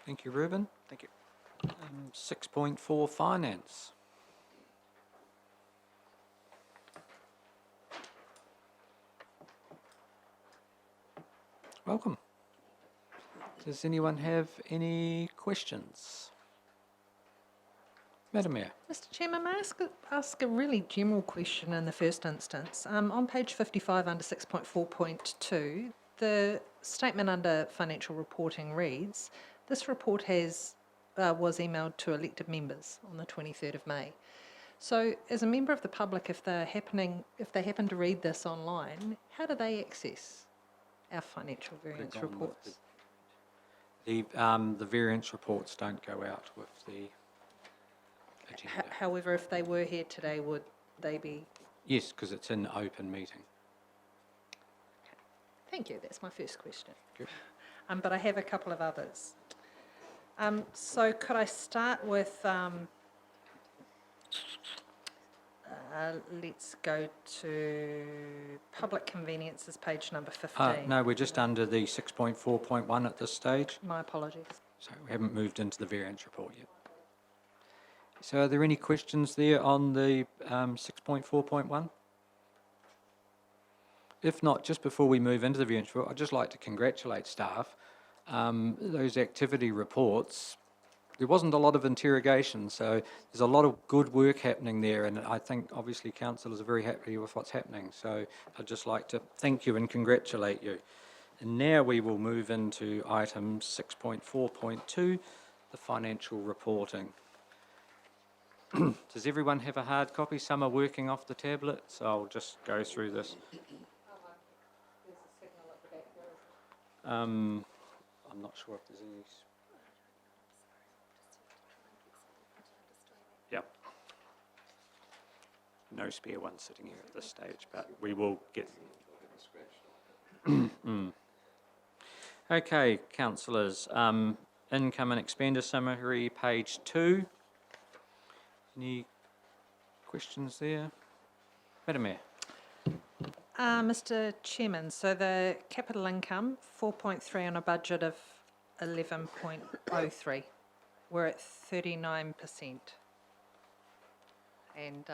Thank you, Ruben. Thank you. 6.4 Finance. Welcome. Does anyone have any questions? Madam Mayor. Mr. Chairman, may I ask a really general question in the first instance? On page 55 under 6.4.2, the statement under financial reporting reads, this report was emailed to elected members on the 23rd of May. So as a member of the public, if they happen to read this online, how do they access our financial variance reports? The variance reports don't go out with the agenda. However, if they were here today, would they be? Yes, because it's in open meeting. Thank you, that's my first question. Good. But I have a couple of others. So could I start with, let's go to public conveniences, page number 15. No, we're just under the 6.4.1 at this stage. My apologies. So we haven't moved into the variance report yet. So are there any questions there on the 6.4.1? If not, just before we move into the variance report, I'd just like to congratulate staff. Those activity reports, there wasn't a lot of interrogation, so there's a lot of good work happening there, and I think obviously councillors are very happy with what's happening. So I'd just like to thank you and congratulate you. And now we will move into item 6.4.2, the financial reporting. Does everyone have a hard copy? Some are working off the tablet, so I'll just go through this. I'm not sure if there's any. Yep. No spare one sitting here at this stage, but we will get. Okay, councillors. Income and expenditure summary, page 2. Any questions there? Madam Mayor. Mr. Chairman, so the capital income, 4.3 on a budget of 11.03. We're at 39%. And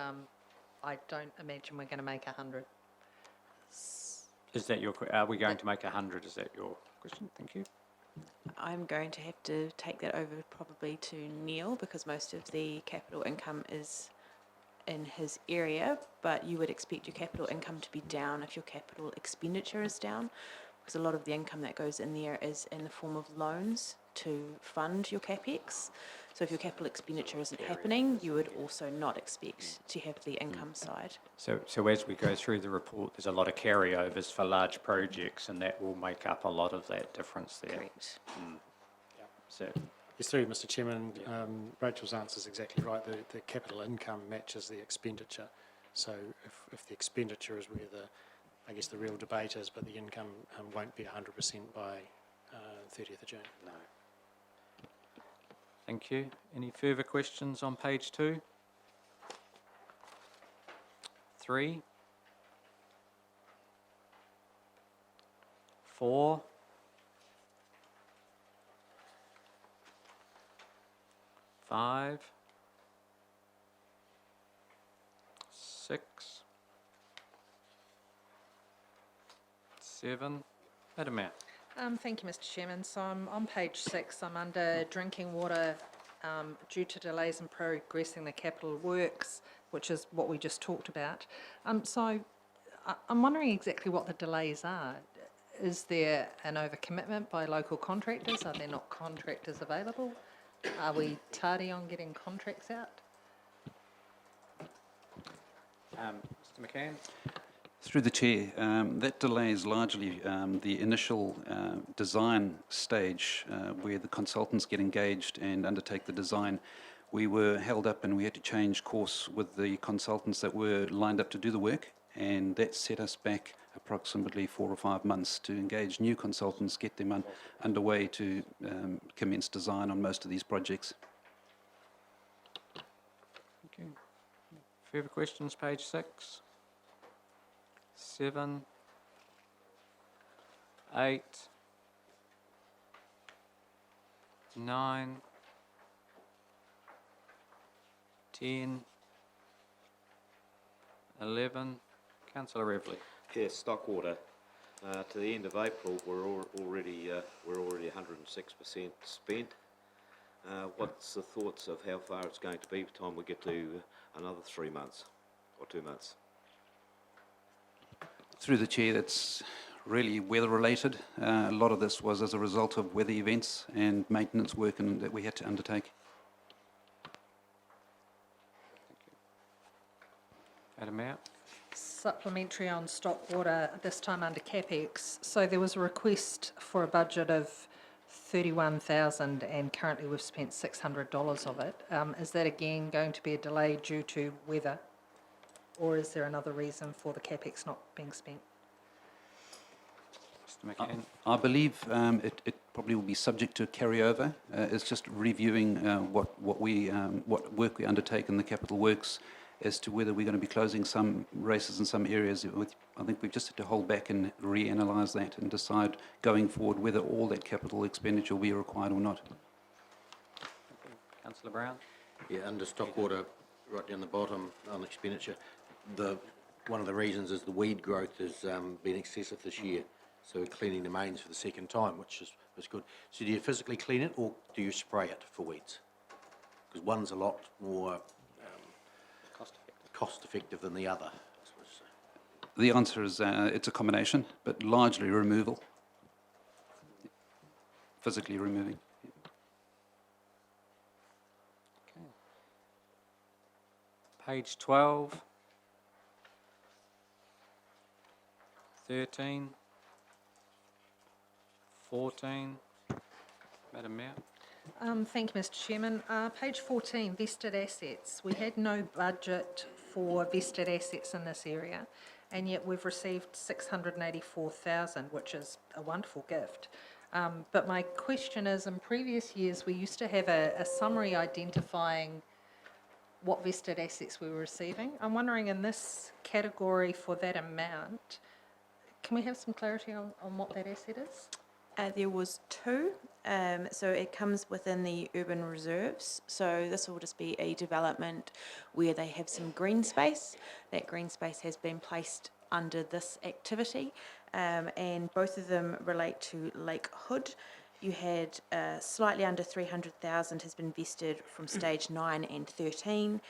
I don't imagine we're going to make 100. Is that your, are we going to make 100? Is that your question? Thank you. I'm going to have to take that over probably to Neil because most of the capital income is in his area, but you would expect your capital income to be down if your capital expenditure is down. because a lot of the income that goes in there is in the form of loans to fund your CapEx. So if your capital expenditure isn't happening, you would also not expect to have the income side. So as we go through the report, there's a lot of carryovers for large projects, and that will make up a lot of that difference there. Correct. So, Yes, through Mr. Chairman, Rachel's answer is exactly right. The capital income matches the expenditure. So if the expenditure is where the real debate is, but the income won't be 100% by 30th of June. No. thank you. Any further questions on page 2? 3? 4? 5? 6? 7? Madam Mayor. Thank you, Mr Chairman. So I'm on page 6, I'm under drinking water due to delays in progressing the capital works, which is what we just talked about. So I'm wondering exactly what the delays are. Is there an overcommitment by local contractors? Are there not contractors available? Are we tardy on getting contracts out? Mr McCann? Through the Chair, that delay is largely the initial design stage where the consultants get engaged and undertake the design. We were held up and we had to change course with the consultants that were lined up to do the work, and that set us back approximately 4 or 5 months to engage new consultants, get them underway to commence design on most of these projects. Okay. Further questions, page 6? 7, 8, 9, 10, 11. Councillor Revley. Yes, Stockwater. To the end of April, we're already 106% spent. What's the thoughts of how far it's going to be by the time we get to another 3 months or 2 months? Through the Chair, that's really weather related. A lot of this was as a result of weather events and maintenance work that we had to undertake. Madam Mayor. Supplementary on Stockwater, this time under CapEx. So there was a request for a budget of 31,000 and currently we've spent $600 of it. Is that again going to be a delay due to weather? Or is there another reason for the CapEx not being spent? Mr McCann. I believe it probably will be subject to carryover. It's just reviewing what work we undertake in the capital works as to whether we're going to be closing some races in some areas. I think we've just had to hold back and reanalyse that and decide going forward whether all that capital expenditure will be required or not. Councillor Brown. Yeah, under Stockwater, right down the bottom on expenditure, one of the reasons is the weed growth has been excessive this year. So we're cleaning the mains for the second time, which was good. So do you physically clean it or do you spray it for weeds? Because one's a lot more cost effective than the other. The answer is it's a combination, but largely removal. Physically removing. Okay. Page 12. 13. 14. Madam Mayor. Thank you, Mr Chairman. Page 14, vested assets. We had no budget for vested assets in this area, and yet we've received 684,000, which is a wonderful gift. But my question is, in previous years, we used to have a summary identifying what vested assets we were receiving. I'm wondering, in this category for that amount, can we have some clarity on what that asset is? There was 2, so it comes within the urban reserves. So this will just be a development where they have some green space. That green space has been placed under this activity, and both of them relate to Lake Hood. You had slightly under 300,000 has been vested from stage 9 and 13,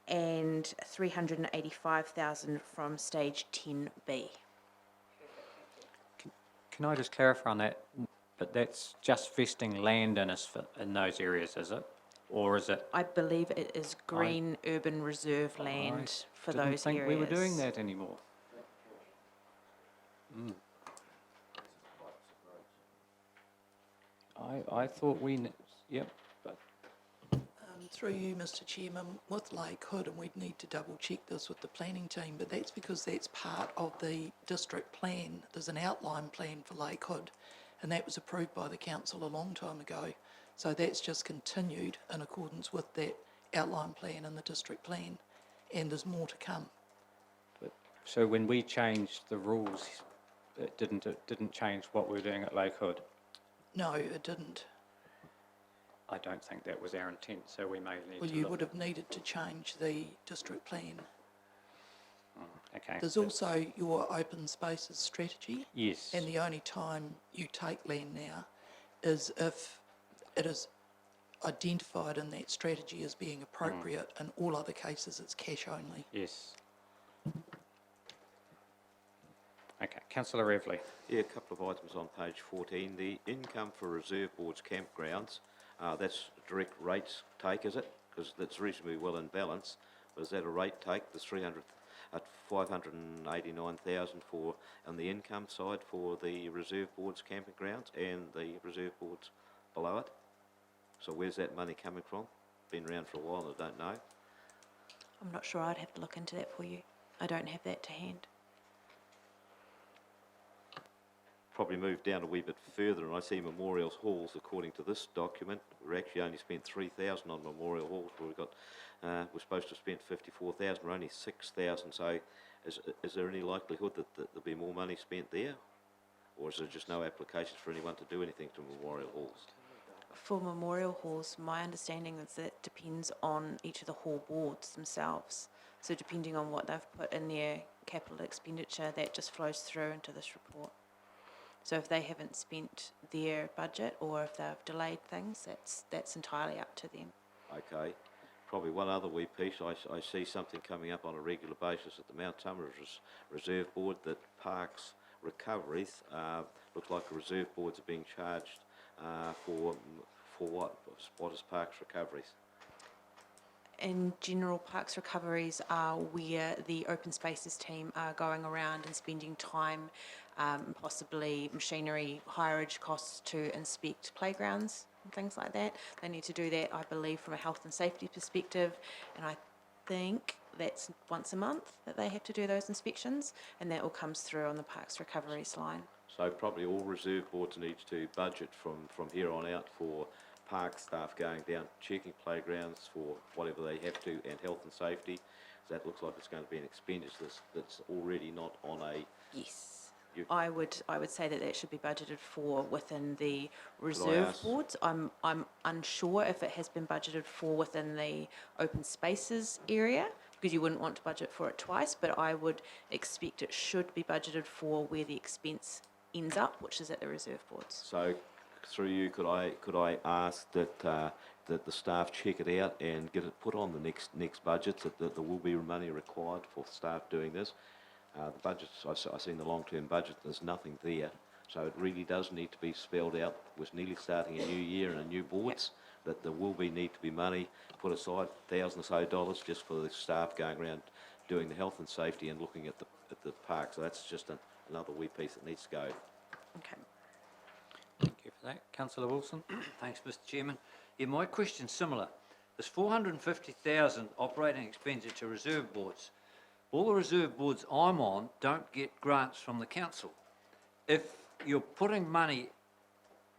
and 385,000 from stage 10B. can I just clarify on that? But that's just vesting land in those areas, is it? Or is it? I believe it is green urban reserve land for those areas. I didn't think we were doing that anymore. I thought yep, but Through you, Mr Chairman, with Lakewood, and we'd need to double check this with the planning team, but that's because that's part of the district plan. There's an outline plan for Lakewood, and that was approved by the council a long time ago. So that's just continued in accordance with that outline plan and the district plan, and there's more to come. so when we changed the rules, it didn't change what we were doing at Lakewood. No, it didn't. I don't think that was our intent, so we may need Well, to you look. would have needed to change the district plan. Okay. There's also your open spaces strategy. Yes. And the only time you take land now is if it is identified in that strategy as being appropriate. In all other cases, it's cash only. Yes. Okay, Councillor Revley. Yeah, a couple of items on page 14. The income for reserve boards, campgrounds, that's direct rates take, is it? Because that's reasonably well in balance. But is that a rate take? There's 589,000 for on the income side for the reserve boards, camping grounds, and the reserve boards below it. So where's that money coming from? Been around for a while, I don't know. I'm not sure, I'd have to look into that for you. I don't have that to hand. Probably move down a wee bit further, and I see memorial halls. According to this document, we actually only spent 3,000 on memorial halls. We're supposed to have spent 54,000. We're only 6,000. So, is there any likelihood that there'll be more money spent there, or is there just no applications for anyone to do anything to memorial halls? For memorial halls, my understanding is that depends on each of the hall boards themselves. So depending on what they've put in their capital expenditure, that just flows through into this report. So if they haven't spent their budget or if they've delayed things, that's entirely up to them. Okay. Probably one other wee piece. I see something coming up on a regular basis at the Mount Tamara's Reserve Board that parks recoveries, looks like the reserve boards are being charged for what? What is parks recoveries? In general, parks recoveries are where the open spaces team are going around and spending time, possibly machinery, hireage costs to inspect playgrounds and things like that. They need to do that, I believe, from a health and safety perspective, and I think that's once a month that they have to do those inspections, and that all comes through on the parks recoveries line. So probably all reserve boards need to budget from here on out for park staff going down, checking playgrounds for whatever they have to, and health and safety. That looks like it's going to be an expenditure that's already not on a... Yes. I would say that should be budgeted for within the reserve boards. I'm unsure if it has been budgeted for within the open spaces area, because you wouldn't want to budget for it twice, but I would expect it should be budgeted for where the expense ends up, which is at the reserve boards. So through you, could I ask that that the staff check it out and get it put on the next budgets, that there will be money required for staff doing this. The budgets, I see in the long-term budget, there's nothing there. So it really does need to be spelled out. We're nearly starting a new year and a new boards, that there will need to be money put aside, $1,000 or so just for the staff going around doing the health and safety and looking at the park. So that's just another wee piece that needs to go. Okay. Thank you for that. Councillor Wilson. Thanks, Mr Chairman. Yeah, my question's similar. There's 450,000 operating expenditure reserve boards. All the reserve boards I'm on don't get grants from the council. If you're putting money,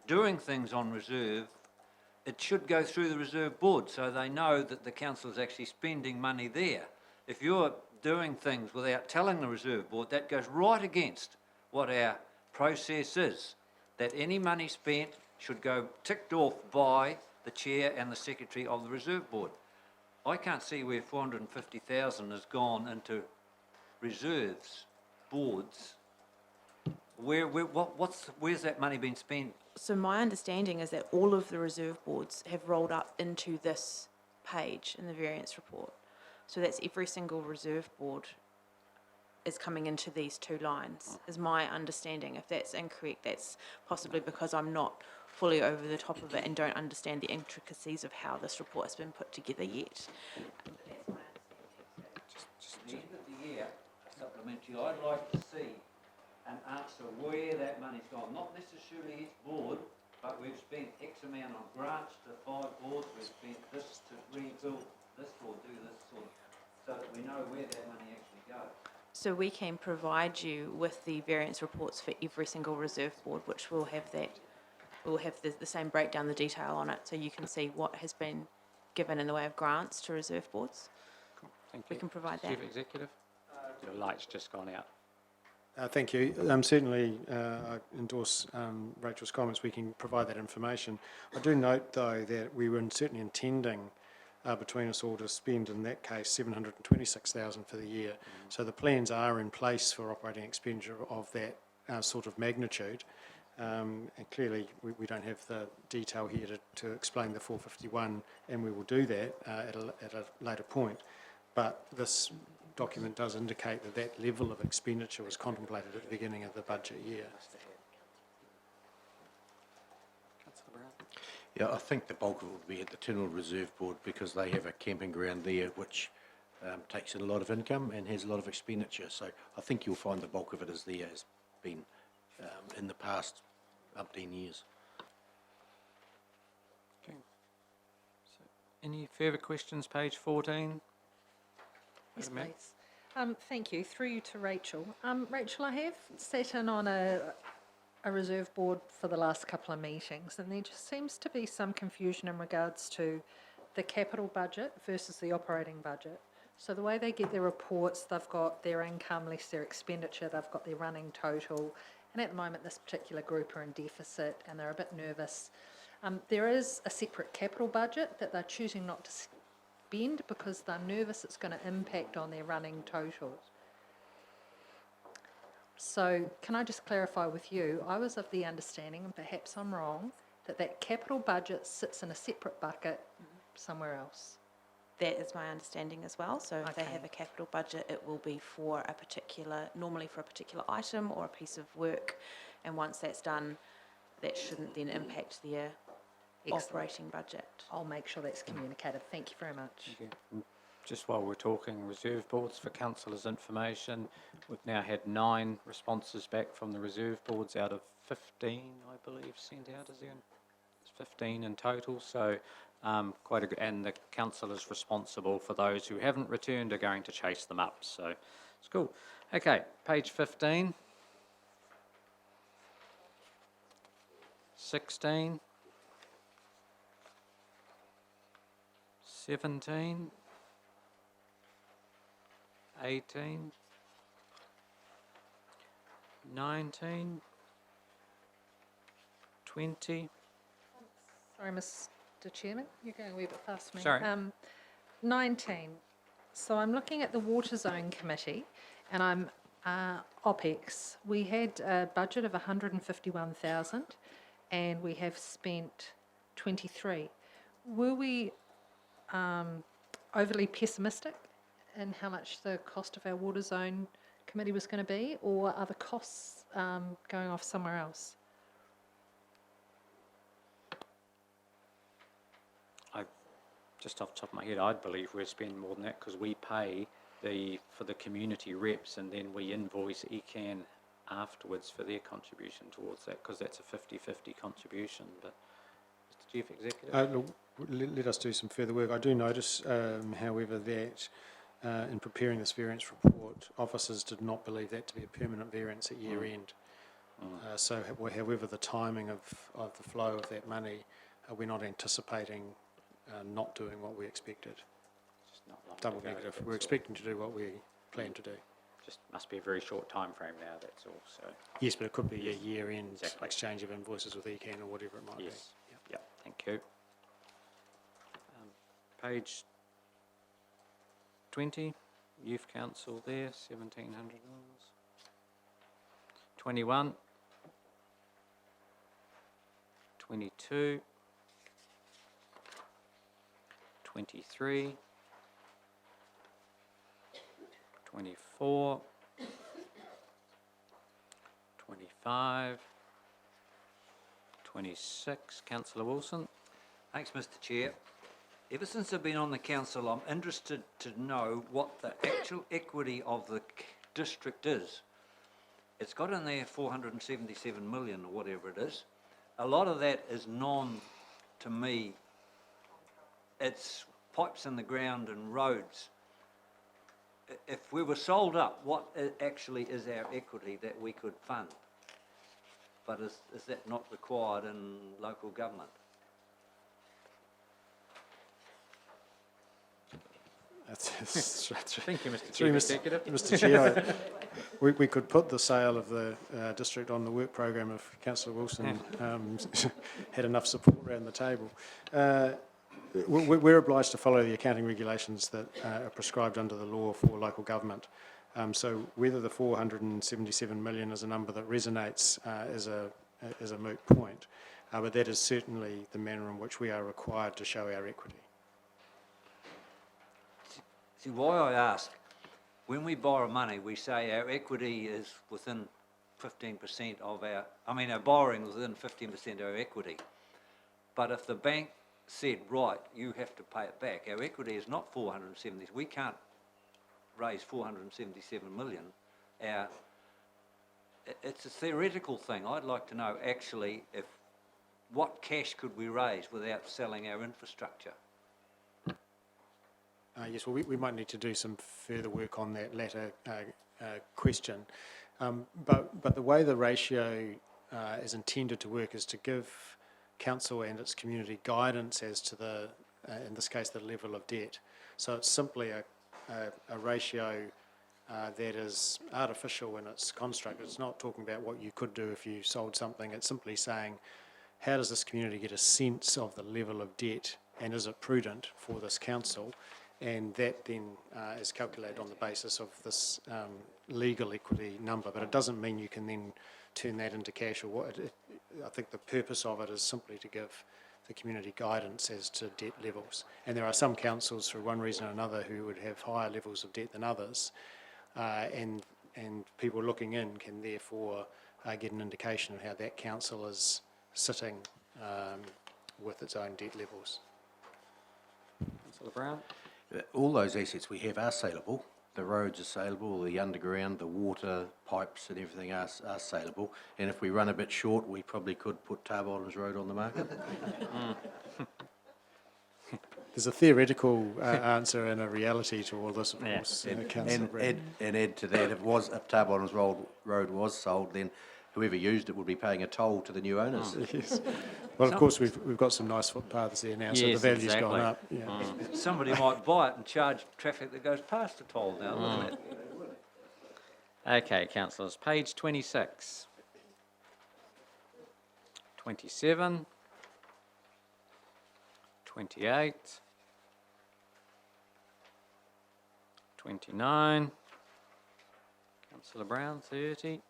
doing things on reserve, it should go through the reserve board so they know that the council is actually spending money there. If you're doing things without telling the reserve board, that goes right against what our process is, that any money spent should go ticked off by the chair and the secretary of the reserve board. I can't see where 450,000 has gone into reserves, boards. Where's that money been spent? So my understanding is that all of the reserve boards have rolled up into this page in the variance report. So that's every single reserve board is coming into these two lines, is my understanding. If that's incorrect, that's possibly because I'm not fully over the top of it and don't understand the intricacies of how this report has been put together yet. The end of the year, supplementary, I'd like to see an answer where that money's gone. Not necessarily each board, but we've spent X amount on grants to 5 boards, we've spent this to rebuild this or do this, or, so that we know where that money actually goes. So we can provide you with the variance reports for every single reserve board, which will have that, will have the same breakdown, the detail on it, so you can see what has been given in the way of grants to reserve boards. Thank you. We can provide that. Chief Executive? Your light's just gone out. Thank you. Certainly, I endorse Rachel's comments. We can provide that information. I do note, though, that we were certainly intending between us all to spend, in that case, $726,000 for the year. So the plans are in place for operating expenditure of that sort of magnitude. And clearly, we don't have the detail here to explain the 451, and we will do that at a later point. But this document does indicate that that level of expenditure was contemplated at the beginning of the budget year. Yeah, I think the bulk of it will be at the Tynwald Reserve Board because they have a camping ground there which takes in a lot of income and has a lot of expenditure. So I think you'll find the bulk of it is there, has been in the past umpteen years. Okay. So, any further questions, page 14? Yes, Madam Mayor? please. Thank you. Through you to Rachel. Rachel, I have sat in on a reserve board for the last couple of meetings, and there just seems to be some confusion in regards to the capital budget versus the operating budget. So the way they get their reports, they've got their income less their expenditure, they've got their running total, and at the moment this particular group are in deficit and they're a bit nervous. There is a separate capital budget that they're choosing not to spend because they're nervous it's going to impact on their running totals. So can I just clarify with you, I was of the understanding, and perhaps I'm wrong, that that capital budget sits in a separate bucket somewhere else. That is my understanding as well. So if they Okay. have a capital budget, it will be for a particular, normally for a particular item or a piece of work. And once that's done, that shouldn't then impact their operating budget. I'll make sure that's communicated. Thank you very much. Thank you. Just while we're talking reserve boards for councillors' information, we've now had 9 responses back from the reserve boards out of 15, I believe, sent out, is there? It's 15 in total, so quite a good, and the councillors responsible for those who haven't returned are going to chase them up, so it's cool. Okay, page 15. 16. 17. 18, 19, 20. Sorry, Mr. Chairman, you're going a wee bit fast for me. Sorry. 19. So I'm looking at the Water Zone Committee, and I'm OPEX. We had a budget of 151,000, and we have spent 23. Were we overly pessimistic in how much the cost of our Water Zone Committee was going to be, or are the costs going off somewhere else? Just off the top of my head, I'd believe we're spending more than that because we pay for the community reps and then we invoice ECAN afterwards for their contribution towards that because that's a 50-50 contribution. But Mr. Chief Executive? Look, let us do some further work. I do notice, however, that in preparing this variance report, officers did not believe that to be a permanent variance at year end. So however the timing of the flow of that money, we're not anticipating not doing what we expected. Just not long Double to go, negative. that's We're all. expecting to do what we plan to do. Just must be a very short time frame now, that's all. So Yes, but it could be a year end Exactly. exchange of invoices with ECAN or whatever it might yes, be. yep, thank you. Page 20, Youth Council there, $1,700. 21, 22, 23, 24, 25, 26. Councillor Wilson. Thanks, Mr Chair. Ever since I've been on the council, I'm interested to know what the actual equity of the district is. It's got in there 477 million or whatever it is. A lot of that is to me, it's pipes in the ground and roads. If we were sold up, what actually is our equity that we could fund? But is that not required in local government? Thank you, Mr Through Chief Executive. Mr Chair, we could put the sale of the district on the work programme if Councillor Wilson had enough support around the table. We're obliged to follow the accounting regulations that are prescribed under the law for local government. So whether the 477 million is a number that resonates is a moot point, but that is certainly the manner in which we are required to show our equity. See, why I ask, when we borrow money, we say our equity is within 15% of our borrowing is within 15% of our equity. But if the bank said, right, you have to pay it back, our equity is not 470, we can't raise 477 million. It's a theoretical thing. I'd like to know actually what cash could we raise without selling our infrastructure? Yes, well, we might need to do some further work on that latter question. But the way the ratio is intended to work is to give council and its community guidance as to the, in this case, the level of debt. So it's simply a ratio that is artificial in its construct. It's not talking about what you could do if you sold something. It's simply saying, how does this community get a sense of the level of debt, and is it prudent for this council? And that then is calculated on the basis of this legal equity number. But it doesn't mean you can then turn that into cash or what. I think the purpose of it is simply to give the community guidance as to debt levels. And there are some councils, for one reason or another, who would have higher levels of debt than others. And people looking in can therefore get an indication of how that council is sitting with its own debt levels. Councillor Brown. All those assets we have are saleable. The roads are saleable, the underground, the water pipes and everything are saleable. And if we run a bit short, we probably could put Tarbottoms Road on the market. There's a theoretical answer and a reality to all this, of course. And add to that, if Tarbottoms Road was sold, then whoever used it would be paying a toll to the new owners. Yes. Well, of course, we've got some nice footpaths there now, so the value's gone up. Yeah. Somebody might buy it and charge traffic that goes past the toll now, wouldn't it? Okay, councillors, page 26. 27. 28. 29. Councillor Brown, 30. Did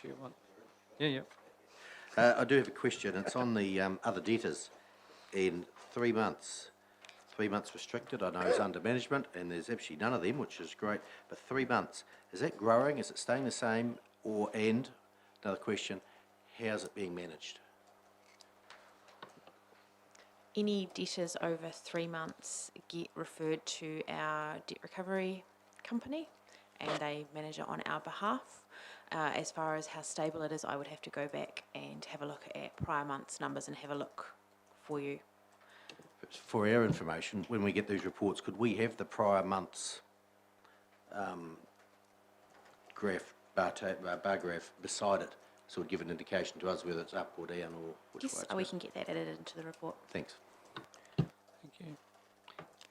you want? Yeah. I do have a question. It's on the other debtors. In 3 months, 3 months restricted, I know is under management, and there's actually none of them, which is great. But 3 months, is that growing? Is it staying the same? And another question, how's it being managed? Any debtors over 3 months get referred to our debt recovery company, and they manage it on our behalf. As far as how stable it is, I would have to go back and have a look at prior months' numbers and have a look for you. For our information, when we get these reports, could we have the prior months bar graph beside it, so it would give an indication to us whether it's up or down or which way Yes, it's we going? can get that added into the report. Thanks. Thank you.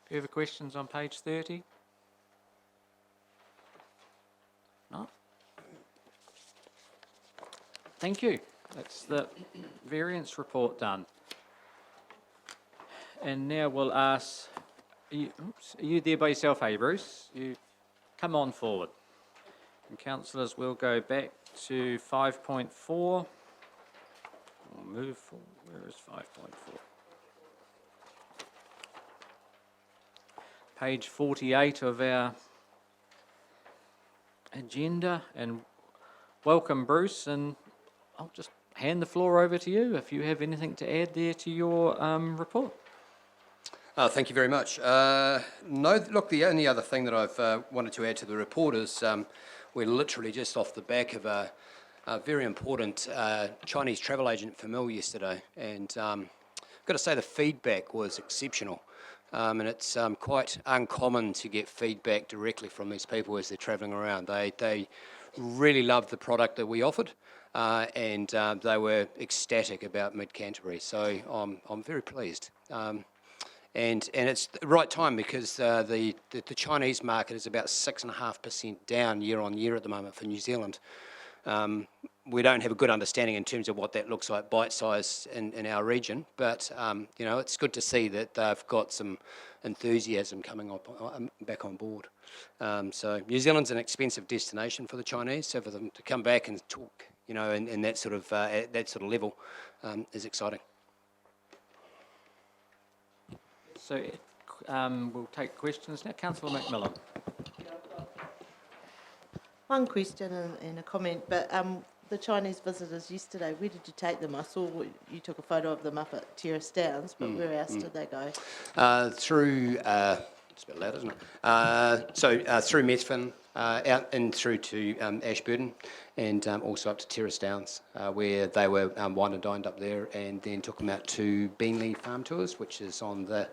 Further questions on page 30? No? Thank you. That's the variance report done. And now we'll ask, are you there by yourself, Bruce? You come on forward. And councillors, we'll go back to 5.4. We'll move forward. Where is 5.4? Page 48 of our agenda. And welcome, Bruce, and I'll just hand the floor over to you if you have anything to add there to your report. Thank you very much. No, look, the only other thing that I've wanted to add to the report is we're literally just off the back of a very important Chinese travel agent for Mill yesterday, and I've got to say the feedback was exceptional. And it's quite uncommon to get feedback directly from these people as they're travelling around. They really loved the product that we offered, and they were ecstatic about Mid Canterbury. So I'm very pleased. And it's the right time because the Chinese market is about 6.5% down year on year at the moment for New Zealand. We don't have a good understanding in terms of what that looks like bite size in our region, but you know, it's good to see that they've got some enthusiasm coming up back on board. So New Zealand's an expensive destination for the Chinese, so for them to come back and talk, you know, in that sort of at that sort of level is exciting. So we'll take questions now. Councillor McMillan. One question and a comment, but the Chinese visitors yesterday, where did you take them? I saw you took a photo of them up at Terrace Downs, but where else did they go? Through, it's a bit loud, isn't it? Through Methven, out and through to Ashburton, and also up to Terrace Downs, where they were wine and dined up there, and then took them out to Beanley Farm Tours, which is on the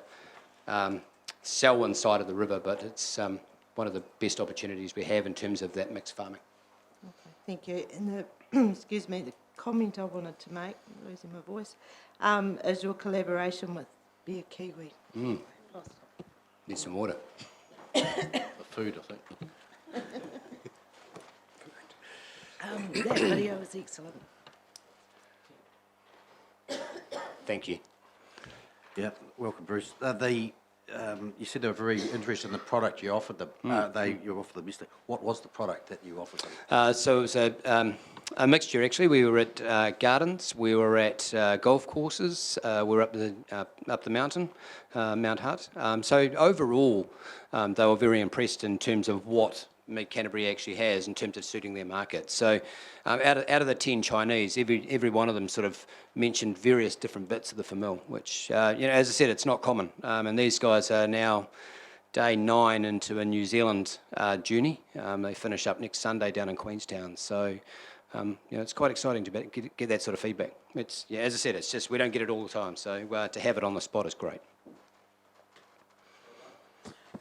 Selwyn side of the river, but it's one of the best opportunities we have in terms of that mixed farming. Okay, thank you. And the, excuse me, the comment I wanted to make, I'm losing my voice, is your collaboration with Beer Kiwi. Need some water. For food, I think. That video was excellent. Thank you. Yeah, welcome, Bruce. You said they were very interested in the product you offered them. You offered them yesterday. What was the product that you offered them? So it was a mixture, actually. We were at gardens, we were at golf courses, we were up the mountain, Mount Hutt. So overall, they were very impressed in terms of what Mid Canterbury actually has in terms of suiting their market. So out of the 10 Chinese, every one of them sort of mentioned various different bits of the Famil, which, you know, as I said, it's not common. And these guys are now day 9 into a New Zealand journey. They finish up next Sunday down in Queenstown. So, you know, it's quite exciting to get that sort of feedback. It's, yeah, as I said, it's just we don't get it all the time. So to have it on the spot is great.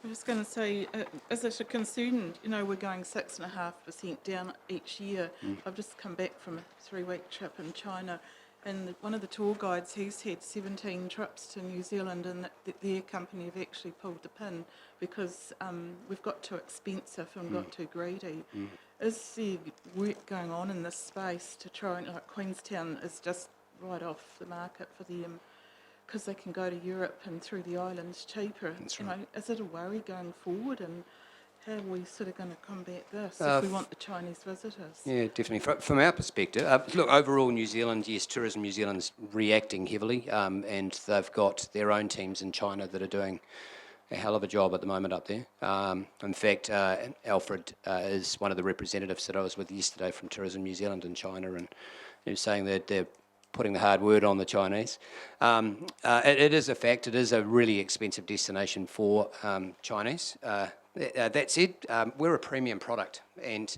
I was going to say, is it a concern, you know, we're going 6.5% down each year. I've just come back from a 3-week trip in China, and one of the tour guides, he's had 17 trips to New Zealand, and their company have actually pulled the pin because we've got too expensive and got too greedy. Is there work going on in this space to try and, like Queenstown is just right off the market for them, because they can go to Europe and through the islands cheaper. That's you right. know, is it a worry going forward, and how are we sort of going to combat this if we want the Chinese visitors? Yeah, definitely. From our perspective, look, overall New Zealand, yes, Tourism New Zealand's reacting heavily, and they've got their own teams in China that are doing a hell of a job at the moment up there. In fact, Alfred is one of the representatives that I was with yesterday from Tourism New Zealand in China, and he was saying that they're putting the hard word on the Chinese. It is a fact, it is a really expensive destination for Chinese. That said, we're a premium product, and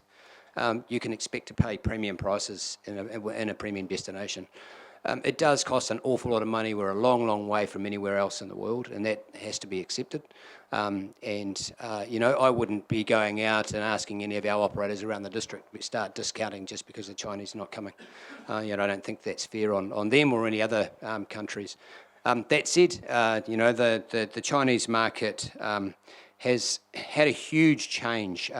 you can expect to pay premium prices in a premium destination. It does cost an awful lot of money. We're a long, long way from anywhere else in the world, and that has to be accepted. You know, I wouldn't be going out and asking any of our operators around the district to start discounting just because the Chinese are not coming. You know, I don't think that's fair on them or any other countries. That said, you know, the Chinese market has had a huge change,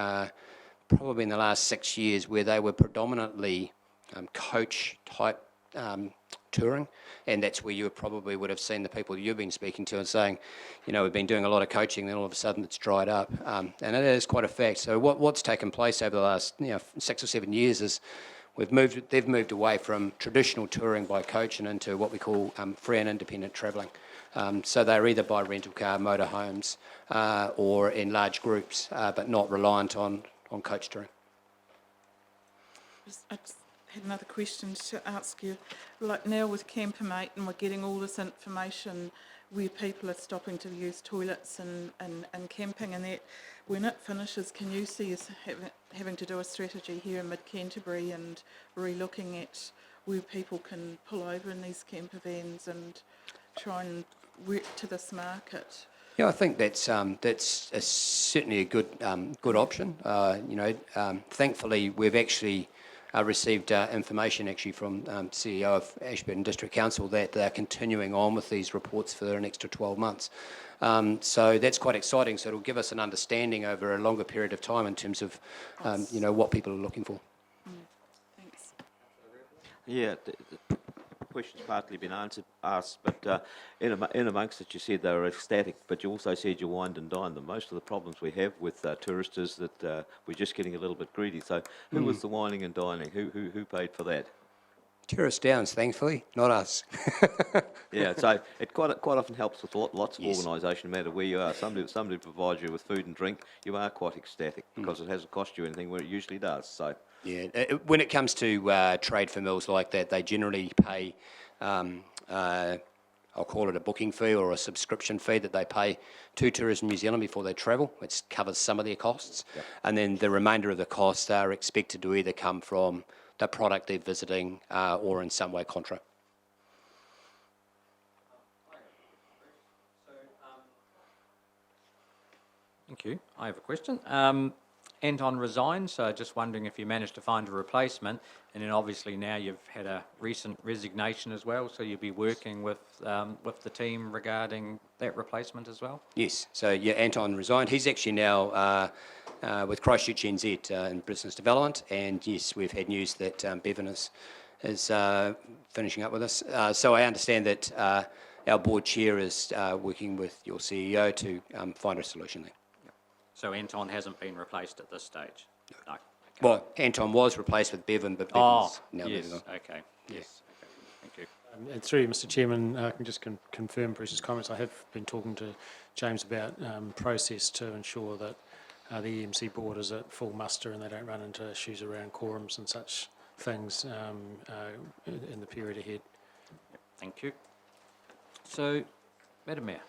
probably in the last 6 years, where they were predominantly coach type touring, and that's where you probably would have seen the people you've been speaking to and saying, you know, we've been doing a lot of coaching, then all of a sudden it's dried up, and it is quite a fact. So what's taken place over the last 6 or 7 years is they've moved away from traditional touring by coach and into what we call free and independent travelling. So they're either by rental car, motorhomes, or in large groups, but not reliant on coach touring. I just had another question to ask you. Like now with Campermate and we're getting all this information where people are stopping to use toilets and camping and that, when it finishes, can you see us having to do a strategy here in Mid-Canterbury and re-looking at where people can pull over in these camper vans and try and work to this market? Yeah, I think that's certainly a good option. Thankfully, we've actually received information actually from CEO of Ashburton District Council that they're continuing on with these reports for an extra 12 months. So that's quite exciting. So it'll give us an understanding over a longer period of time in terms of, what people are looking for. Thanks. Yeah, the question's partly been asked, but in amongst it you said they were ecstatic, but you also said you wined and dined them. Most of the problems we have with tourists is that we're just getting a little bit greedy. So who was the wining and dining? Who paid for that? Tourist Downs, thankfully, not us. Yeah, so it quite often helps with lots of Yes. organisation, no matter where you are. Somebody provides you with food and drink, you are quite ecstatic because it hasn't cost you anything where it usually does. So Yeah, when it comes to trade for meals like that, they generally pay, I'll call it a booking fee or a subscription fee that they pay to Tourism New Zealand before they travel, which covers some of their costs. Yep. And then the remainder of the costs are expected to either come from the product they're visiting or in some way contra. Thank you. I have a question. Anton resigned, so just wondering if you managed to find a replacement, and then obviously now you've had a recent resignation as well, so you'll be working with the team regarding that replacement as well? Yes, so yeah, Anton resigned. He's actually now with Christchurch NZ in business development, and yes, we've had news that Bevan is finishing up with us. So I understand that our board chair is working with your CEO to find a solution there. So Anton hasn't been replaced at this stage? No. Well, Anton was replaced with Bevan, but Bevan's now yes, moving on. okay, yes, okay, thank you. And through you, Mr Chairman, I can just confirm Bruce's comments. I have been talking to James about process to ensure that the EMC board is at full muster and they don't run into issues around quorums and such things in the period ahead. Thank you. So, Madam Mayor.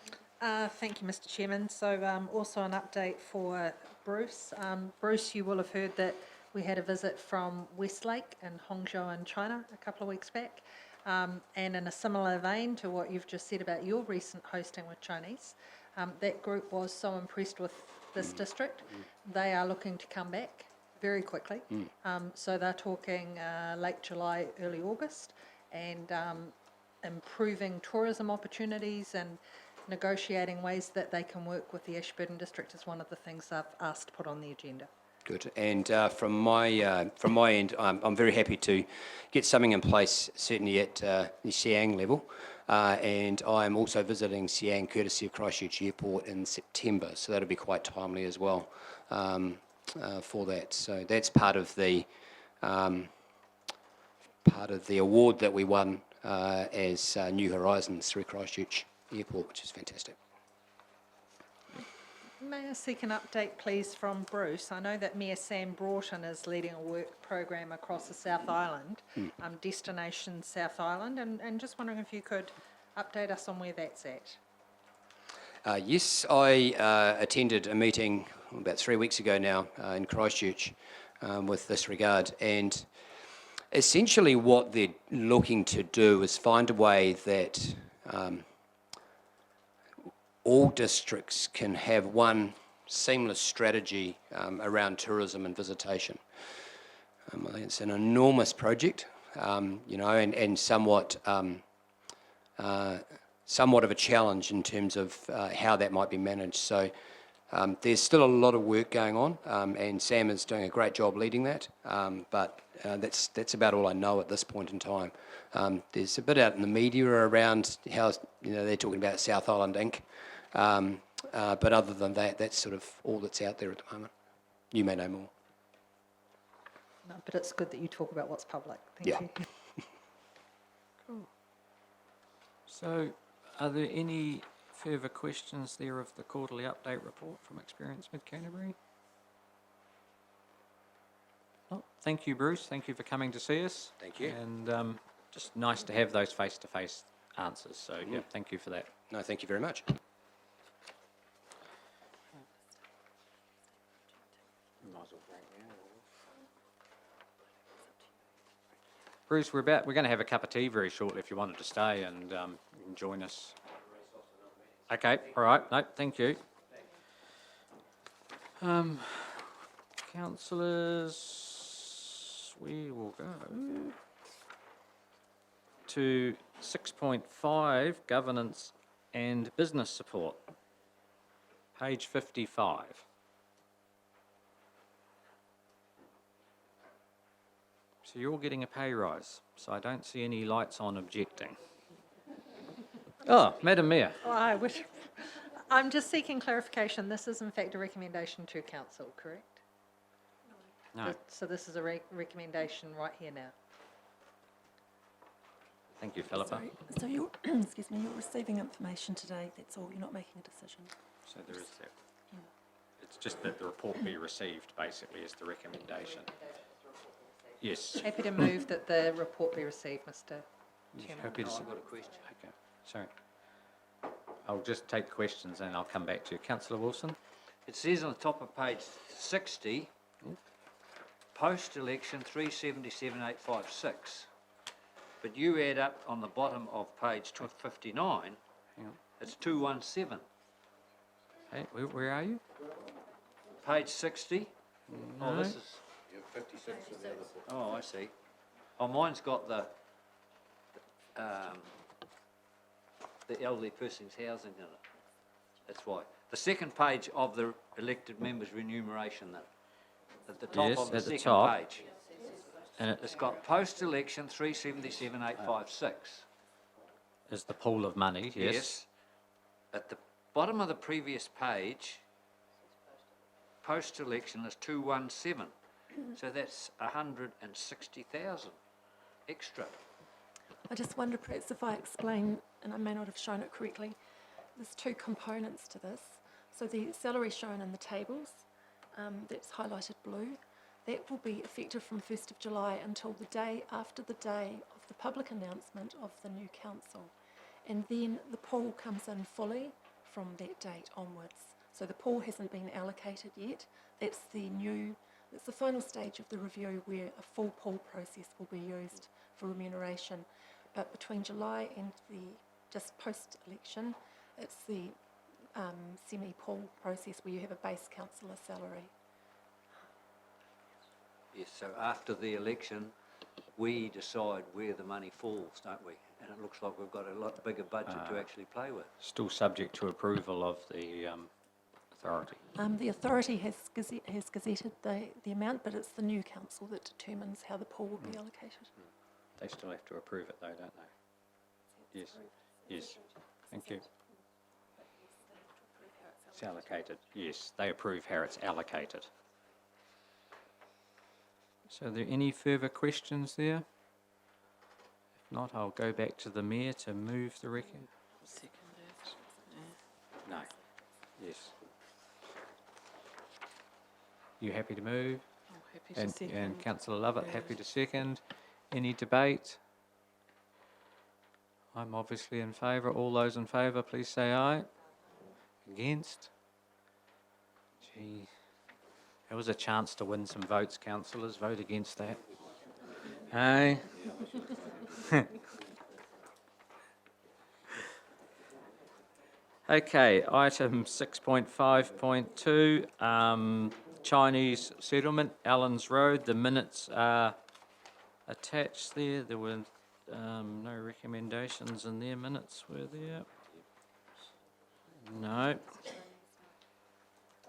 Thank you, Mr Chairman. So also an update for Bruce. Bruce, you will have heard that we had a visit from Westlake in Hangzhou in China a couple of weeks back. And in a similar vein to what you've just said about your recent hosting with Chinese, that group was so impressed with this district, they are looking to come back very quickly. So they're talking late July, early August, and improving tourism opportunities and negotiating ways that they can work with the Ashburton District is one of the things I've asked to put on the agenda. Good. And from my end, I'm very happy to get something in place, certainly at the Siang level. And I'm also visiting Siang courtesy of Christchurch Airport in September, so that'll be quite timely as well for that. So that's part of the award that we won as New Horizons through Christchurch Airport, which is fantastic. May I seek an update, please, from Bruce? I know that Mayor Sam Broughton is leading a work program across the South Island, Destination South Island, and just wondering if you could update us on where that's at. Yes, I attended a meeting about 3 weeks ago now in Christchurch with this regard, and essentially what they're looking to do is find a way that all districts can have one seamless strategy around tourism and visitation. I think it's an enormous project, and somewhat of a challenge in terms of how that might be managed. So there's still a lot of work going on, and Sam is doing a great job leading that. But that's about all I know at this point in time. There's a bit out in the media around how they're talking about South Island Inc. But other than that, that's sort of all that's out there at the moment. You may know more. No, but it's good that you talk about what's public. Thank you. Cool. So, are there any further questions there of the quarterly update report from Experience Mid Canterbury? Oh, thank you, Bruce. Thank you for coming to see us. Thank you. And just nice to have those face-to-face answers. So, yeah, thank you for that. No, thank you very much. Bruce, we're going to have a cup of tea very shortly if you wanted to stay and you can join us. Okay, all right. No, thank you. Councillors, we will go to 6.5, governance and business support, page 55. So you're all getting a pay rise, so I don't see any lights on objecting. Oh, Madam Mayor. I'm just seeking clarification. This is in fact a recommendation to council, correct? No, So this is a recommendation right here now. thank you, Philippa. Sorry. So you're, excuse me, you're receiving information today, that's all, you're not making a decision. So there is that. It's just that the report be received, basically, is the recommendation. Yes. Happy to move that the report be received, Mr. Chairman. Happy to. I've got a question. Okay, sorry. I'll just take questions and I'll come back to you. Councillor Wilson? It says on the top of page 60, post-election 377,856. But you add up on the bottom of page 59, it's 217. Hey, where are you? Page 60. No. Oh, this is... Oh, I see. Oh, mine's got the elderly person's housing in it. That's why. The second page of the elected members' remuneration, then. At the top Yes, of the at the second top. page. And It's got post-election 377,856. is the pool of money, yes. At the bottom of the previous page, post-election is 217. So that's 160,000 extra. I just wonder perhaps if I explain, and I may not have shown it correctly, there's two components to this. So the salary shown in the tables, that's highlighted blue, that will be effective from 1st of July until the day after the day of the public announcement of the new council. And then the pool comes in fully from that date onwards. So the pool hasn't been allocated yet. That's the final stage of the review where a full pool process will be used for remuneration. But between July and the just post-election, it's the semi-pool process where you have a base councillor salary. Yes, so after the election, we decide where the money falls, don't we? And it looks like we've got a lot bigger budget to actually play with. Still subject to approval of the authority. The authority has gazetted the amount, but it's the new council that determines how the pool will be allocated. They still have to approve it though, don't they? Yes, yes, thank you. It's allocated, yes, they approve how it's allocated. So are there any further questions there? If not, I'll go back to the Mayor to move the record. No, yes. You happy to move? I'm happy to second. And Councillor Lovett, happy to second. Any debate? I'm obviously in favour. All those in favour, please say aye. Against? Gee, that was a chance to win some votes, councillors. Vote against that. Aye. Okay, item 6.5.2, Chinese settlement, Allens Road. The minutes are attached there. There were no recommendations in their minutes, were there? No.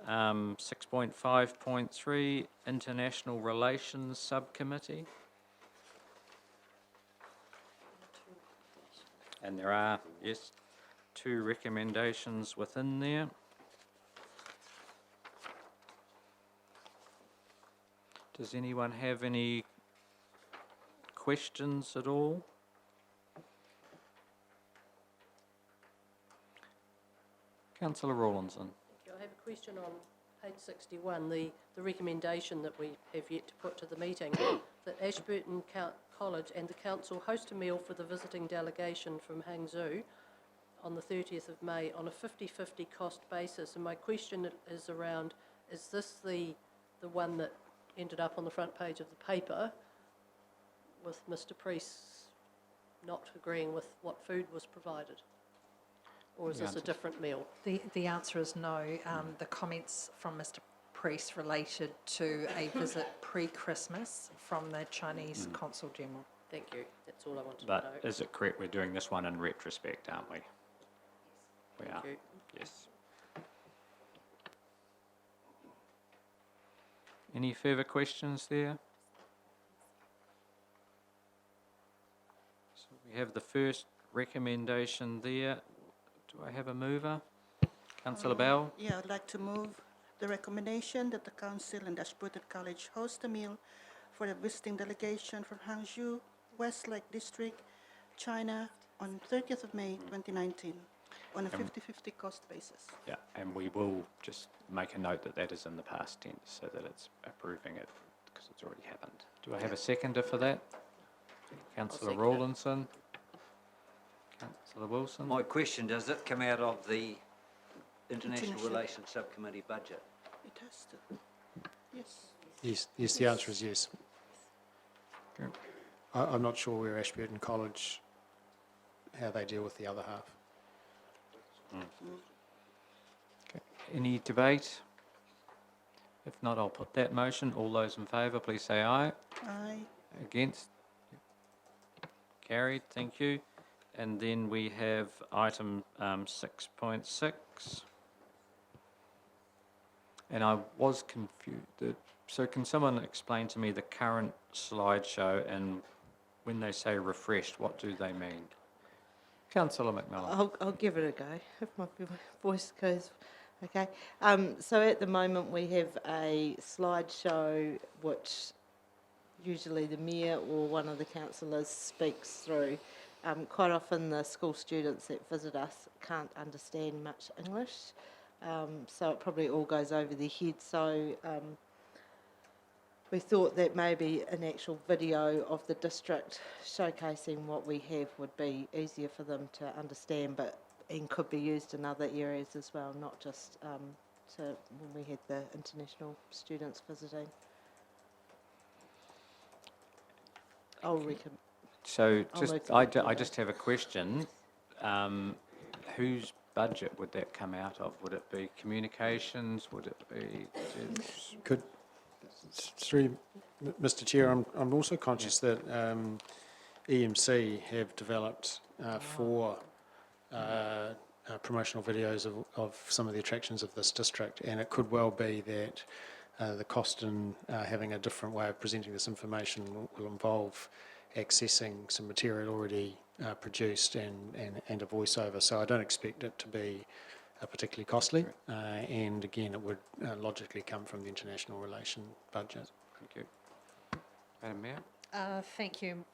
6.5.3, International Relations Subcommittee. And there are, yes, 2 recommendations within there. Does anyone have any questions at all? Councillor Rawlinson. I have a question on page 61, the recommendation that we have yet to put to the meeting, that Ashburton College and the council host a meal for the visiting delegation from Hangzhou on the 30th of May on a 50-50 cost basis. And my question is around, is this the one that ended up on the front page of the paper with Mr. Priest not agreeing with what food was provided? Or is this a different meal? The answer is no. The comments from Mr. Priest related to a visit pre-Christmas from the Chinese Consul General. Thank you. That's all I wanted to know. But is it correct, we're doing this one in retrospect, aren't we? We are. Thank you. Yes. Any further questions there? So we have the first recommendation there. Do I have a mover? Councillor Bell? Yeah, I'd like to move the recommendation that the council and Ashburton College host a meal for the visiting delegation from Hangzhou, Westlake District, China, on 30th of May 2019, on a 50-50 cost basis. Yeah, and we will just make a note that that is in the past tense so that it's approving it because it's already happened. Do I have a seconder for that? Councillor second it. Rawlinson? Councillor Wilson? My question, does it come out of the International International. Relations Subcommittee budget? It has to. Yes. Yes, the answer is yes. Okay. I'm not sure where Ashburton College, how they deal with the other half. Okay. Any debate? If not, I'll put that motion. All those in favour, please say aye. Aye. Against? Carried, thank you. And then we have item 6.6. And I was confused. So can someone explain to me the current slideshow, and when they say refreshed, what do they mean? Councillor McMillan. I'll give it a go if my voice goes okay. So at the moment we have a slideshow which usually the mayor or one of the councillors speaks through. Quite often the school students that visit us can't understand much English, so it probably all goes over their head. So we thought that maybe an actual video of the district showcasing what we have would be easier for them to understand, and could be used in other areas as well, not just when we had the international students visiting. So I'll just, move I just have a question. Whose budget would that come out of? Would it be communications? Would it be? Mr. Chair, I'm also conscious that EMC have developed 4 promotional videos of some of the attractions of this district, and it could well be that the cost in having a different way of presenting this information will involve accessing some material already produced and a voiceover. So I don't expect it to be particularly costly, and again it would logically come from the international relation budget. Thank you. Madam Mayor? Thank you,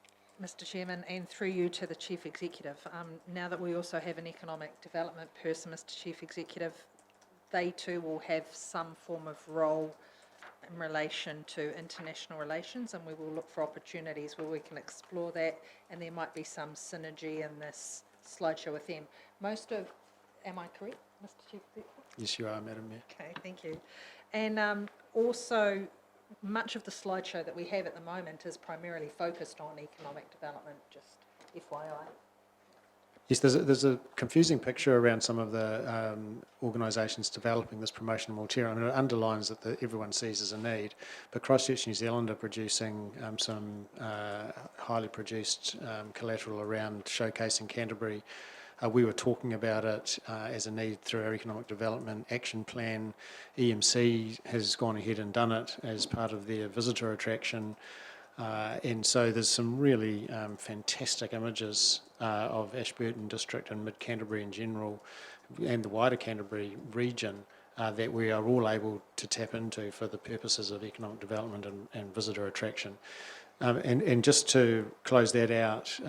Mr. Chairman, and through you to the Chief Executive. Now that we also have an economic development person, Mr. Chief Executive, they too will have some form of role in relation to international relations, and we will look for opportunities where we can explore that, and there might be some synergy in this slideshow with them. Am I correct, Mr. Chief Executive? Yes, you are, Madam Mayor. Okay, thank you. And also, much of the slideshow that we have at the moment is primarily focused on economic development, just FYI. Yes, there's a confusing picture around some of the organisations developing this promotional material. I mean, it underlines that everyone sees as a need, but Christchurch New Zealand are producing some highly produced collateral around showcasing Canterbury. We were talking about it as a need through our economic development action plan. EMC has gone ahead and done it as part of their visitor attraction. And so there's some really fantastic images of Ashburton District and Mid-Canterbury in general, and the wider Canterbury region, that we are all able to tap into for the purposes of economic development and visitor attraction. And just to close that out,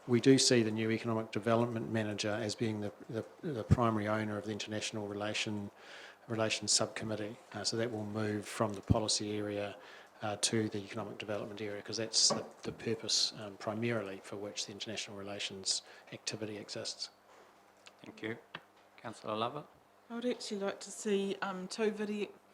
we do see the new economic development manager as being the primary owner of the international relation Relations Subcommittee. So that will move from the policy area to the economic development area, because that's the purpose primarily for which the international relations activity exists. Thank you. Councillor Lovett? I would actually like to see two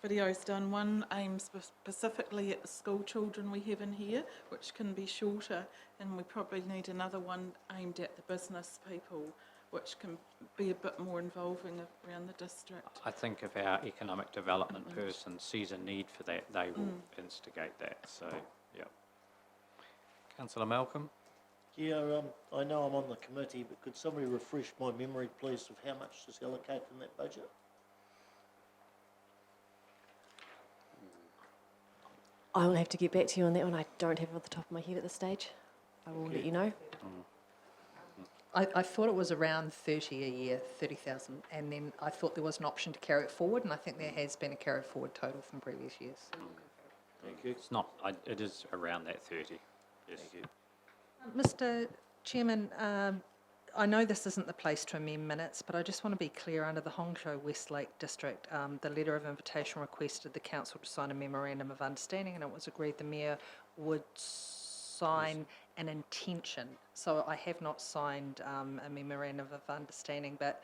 videos done. One aimed specifically at the school children we have in here, which can be shorter, and we probably need another one aimed at the business people, which can be a bit more involving around the district. I think if our economic development person sees a need for that, they will instigate that. So, yeah. Councillor Malcolm? Yeah, I know I'm on the committee, but could somebody refresh my memory, please, of how much is allocated in that budget? I will have to get back to you on that one. I don't have it off the top of my head at this stage. I will let you know. I thought it was around 30 a year, 30,000, and then I thought there was an option to carry it forward, and I think there has been a carry forward total from previous years. Thank you. It's not, it is around that 30. Yes. Thank you. Mr. Chairman, I know this isn't the place to amend minutes, but I just want to be clear, under the Hongzhou Westlake District, the letter of invitation requested the council to sign a memorandum of understanding, and it was agreed the mayor would sign an intention. So I have not signed a memorandum of understanding, but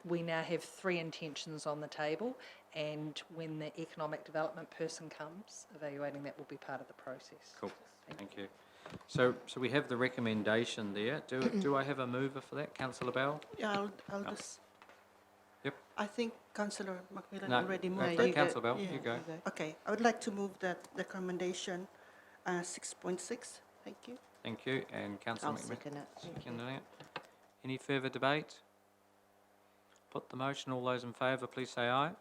we now have 3 intentions on the table, and when the economic development person comes, evaluating that will be part of the process. Cool. Thank you. So we have the recommendation there. Do I have a mover for that, Councillor Bell? Yeah, I'll just. Yep. I think Councillor Macmillan No, already no, moved go, it. Councillor Bell, you go. Okay, I would like to move that recommendation 6.6. Thank you. Thank you. And Councillor I'll Macmillan? second it. Seconding it. Any further debate? Put the motion. All those in favour, please say aye.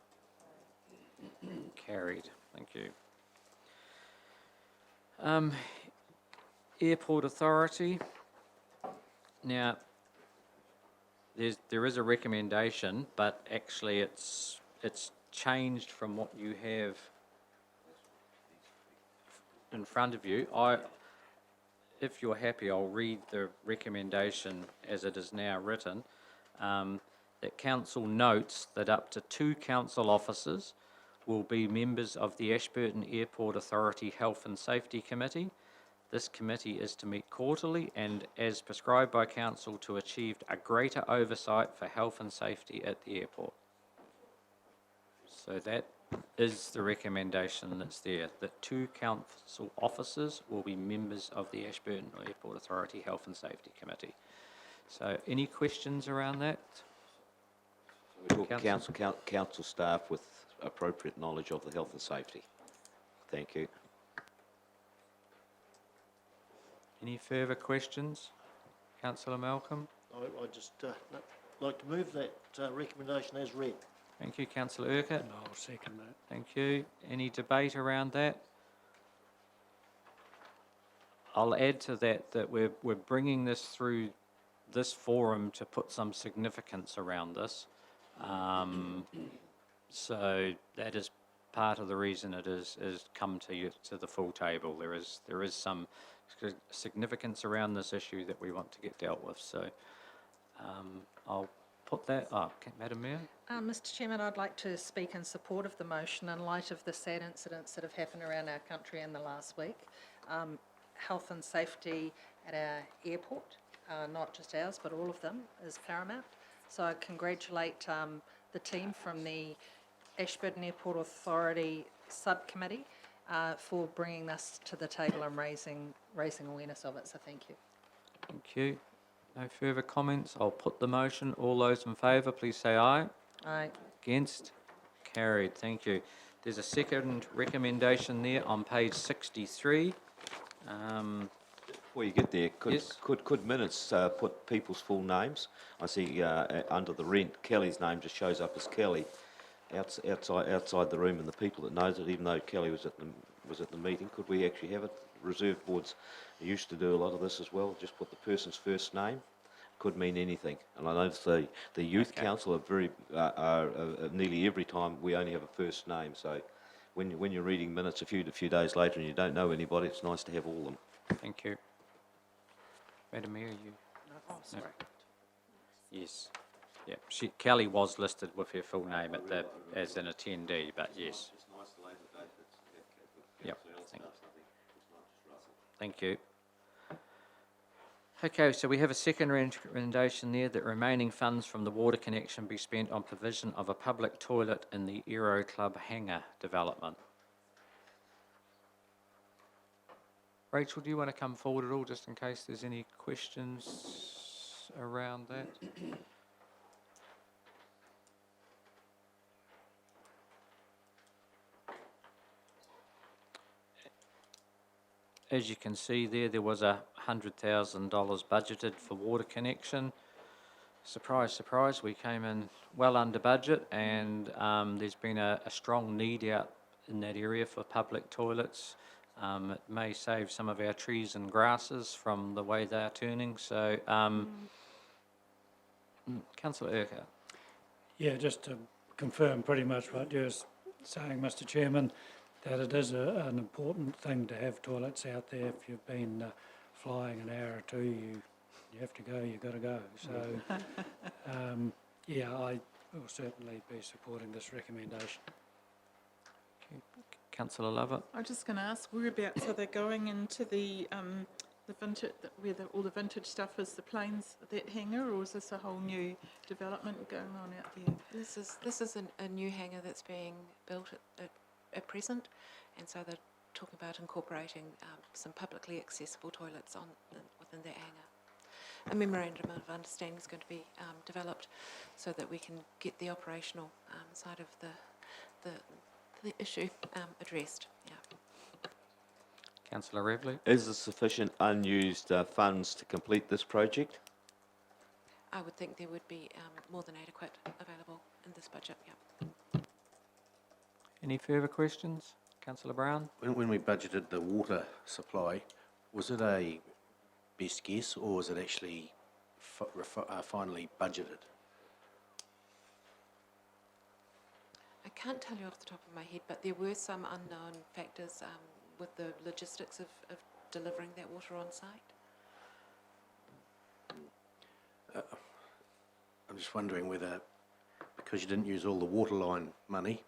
Carried. Thank you. Airport Authority. Now, there is a recommendation, but actually it's changed from what you have in front of you. If you're happy, I'll read the recommendation as it is now written. That council notes that up to 2 council officers will be members of the Ashburton Airport Authority Health and Safety Committee. This committee is to meet quarterly and, as prescribed by council, to achieve a greater oversight for health and safety at the airport. So that is the recommendation that's there, that 2 council officers will be members of the Ashburton Airport Authority Health and Safety Committee. So any questions around that? We're talking council staff with appropriate knowledge of the health and safety. Thank you. Any further questions? Councillor Malcolm? I just like to move that recommendation as read. Thank you, Councillor Urquhart. And I'll second that. Thank you. Any debate around that? I'll add to that we're bringing this through this forum to put some significance around this. So that is part of the reason it is come to the full table. There is some significance around this issue that we want to get dealt with. So I'll put that up. Madam Mayor? Mr. Chairman, I'd like to speak in support of the motion in light of the sad incidents that have happened around our country in the last week. Health and safety at our airport, not just ours, but all of them, is paramount. So I congratulate the team from the Ashburton Airport Authority Subcommittee for bringing this to the table and raising awareness of it. So thank you. Thank you. No further comments. I'll put the motion. All those in favour, please say aye. Aye. Against? Carried. Thank you. There's a second recommendation there on page 63. Before you get there, could minutes put people's full names? I see under the rent, Kelly's name just shows up as Kelly outside the room, and the people that knows it, even though Kelly was at the meeting, could we actually have it? Reserve boards used to do a lot of this as well. Just put the person's first name. Could mean anything. And I notice the youth council are nearly every time we only have a first name. So when you're reading minutes a few days later and you don't know anybody, it's nice to have all of them. Thank you. Madam Mayor, you? Oh, sorry. No. Yes. Yeah, Kelly was listed with her full name at the, as an attendee, but yes. Yep, thank you. Okay, so we have a second recommendation there that remaining funds from the water connection be spent on provision of a public toilet in the Aero Club hangar development. Rachel, do you want to come forward at all, just in case there's any questions around that? As you can see there was $100,000 budgeted for water connection. Surprise, surprise, we came in well under budget, and there's been a strong need out in that area for public toilets. It may save some of our trees and grasses from the way they are turning. So, Councillor Urquhart. Yeah, just to confirm pretty much what you're saying, Mr. Chairman, that it is an important thing to have toilets out there. If you've been flying an hour or two, you have to go, you've got to go. So, yeah, I will certainly be supporting this recommendation. Councillor Lovett. I'm just going to ask, whereabouts are they going into the vintage, where all the vintage stuff is, the planes, that hangar, or is this a whole new development going on out there? This is a new hangar that's being built at present, and so they're talking about incorporating some publicly accessible toilets within that hangar. A memorandum of understanding is going to be developed so that we can get the operational side of the issue addressed. Yeah. Councillor Revley. Is there sufficient unused funds to complete this project? I would think there would be more than adequate available in this budget. Yeah. Any further questions? Councillor Brown? When we budgeted the water supply, was it a best guess, or was it actually finally budgeted? I can't tell you off the top of my head, but there were some unknown factors with the logistics of delivering that water on site. I'm just wondering whether, because you didn't use all the water line money,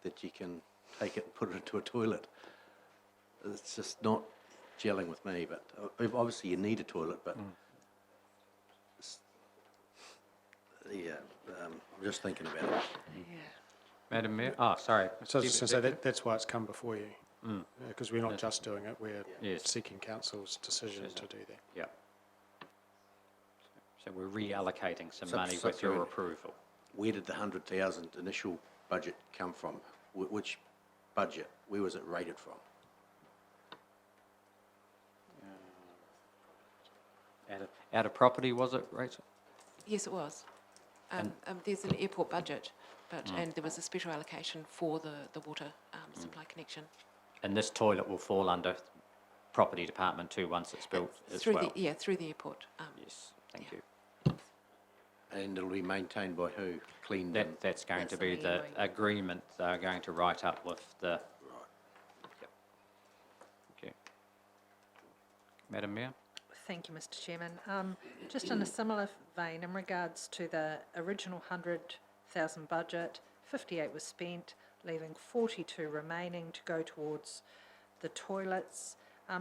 that you can take it and put it into a toilet. It's just not gelling with me, but obviously you need a toilet, but yeah, I'm just thinking about it. Yeah. Madam Mayor? Oh, sorry. So I was just going to say, that's why it's come before you, because we're not just doing it, we're seeking council's decision to do that. Yeah. So we're reallocating some So- money so with your through- approval. Where did the 100,000 initial budget come from? Which budget? Where was it rated from? Out of property, was it, Rachel? Yes, it was. And- There's an airport budget, and there was a special allocation for the water supply connection. And this toilet will fall under property department too once it's built as Through well? through the airport. Yes, thank you. And it'll be maintained by who? Cleaned in? That's going to be the agreement they're going to write up with the... Yep. Okay. Madam Mayor? Thank you, Mr. Chairman. Just in a similar vein, in regards to the original 100,000 budget, 58 was spent, leaving 42 remaining to go towards the toilets.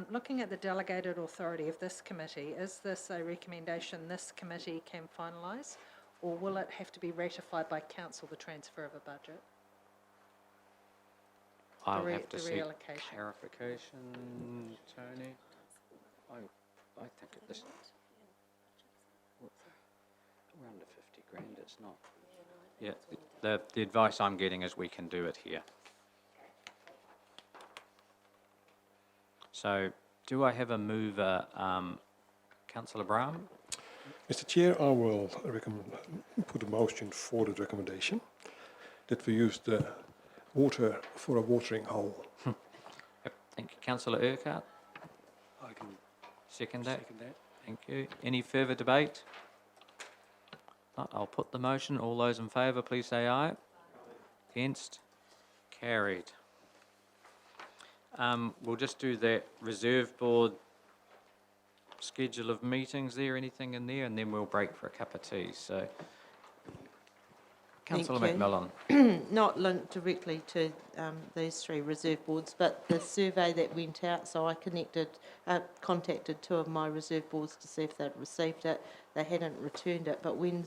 Looking at the delegated authority of this committee, is this a recommendation this committee can finalise, or will it have to be ratified by council, the transfer of a budget? I'll re- have to the seek reallocation. clarification, Tony. I think at this... We're under 50 grand, it's not. Yeah, the advice I'm getting is we can do it here. So, do I have a mover, Councillor Brown? Mr. Chair, I will put a motion for the recommendation that we use the water for a watering hole. Thank you. Councillor Urquhart? I can second that. second that. Thank you. Any further debate? Not, I'll put the motion. All those in favour, please say aye. Against? Carried. We'll just do that reserve board schedule of meetings there, anything in there, and then we'll break for a cup of tea. So Councillor Thank you. McMillan. Not linked directly to these three reserve boards, but the survey that went out, so I contacted two of my reserve boards to see if they'd received it. They hadn't returned it, but when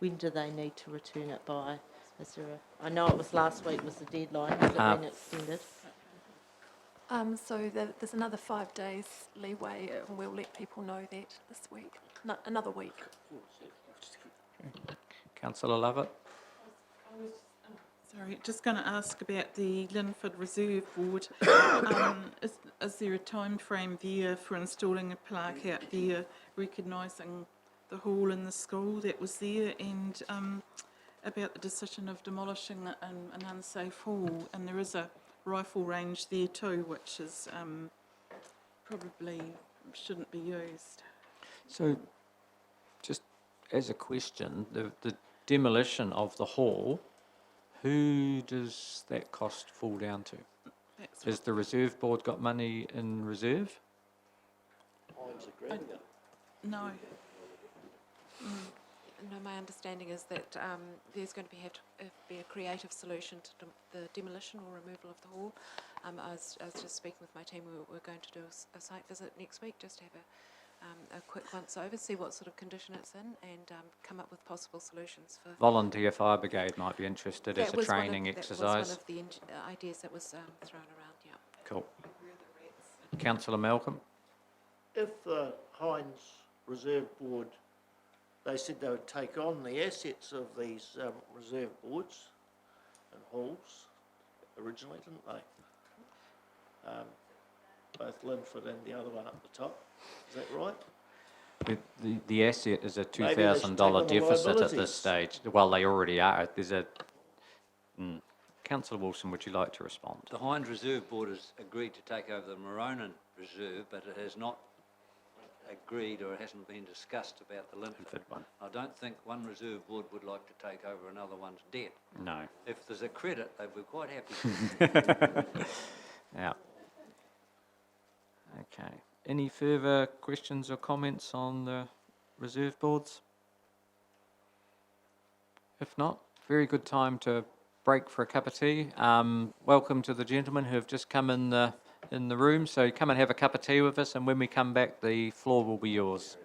do they need to return it by? Is there I know it was last week was the deadline, has it been extended? So there's another 5 days leeway, and we'll let people know that this week, another week. Councillor Lovett. Sorry, just going to ask about the Linford Reserve Board. Is there a time frame there for installing a plaque out there recognising the hall and the school that was there, and about the decision of demolishing an unsafe hall? And there is a rifle range there too, which is probably shouldn't be used. So, just as a question, the demolition of the hall, who does that cost fall down to? Has the reserve board got money in reserve? No. No, my understanding is that there's going to have to be a creative solution to the demolition or removal of the hall. I was just speaking with my team. We're going to do a site visit next week, just to have a quick once over, see what sort of condition it's in, and come up with possible solutions for. Volunteer Fire Brigade might be interested as a training That exercise. was one of the ideas that was thrown around, yeah. Cool. Councillor Malcolm. If the Hines Reserve Board, they said they would take on the assets of these reserve boards and halls originally, didn't they? Both Linford and the other one up the top. Is that right? The asset is a Maybe they should take on $2,000 the deficit at liabilities. this stage. Well, they already are. There's a... Councillor Wilson, would you like to respond? The Hinds Reserve Board has agreed to take over the Maronan Reserve, but it has not agreed, or it hasn't been discussed about the Linford one. I don't think one reserve board would like to take over another one's debt. No. If there's a credit, they'd be quite happy. Yeah. Okay. Any further questions or comments on the reserve boards? If not, very good time to break for a cup of tea. Welcome to the gentlemen who have just come in the room. So come and have a cup of tea with us, and when we come back, the floor will be yours.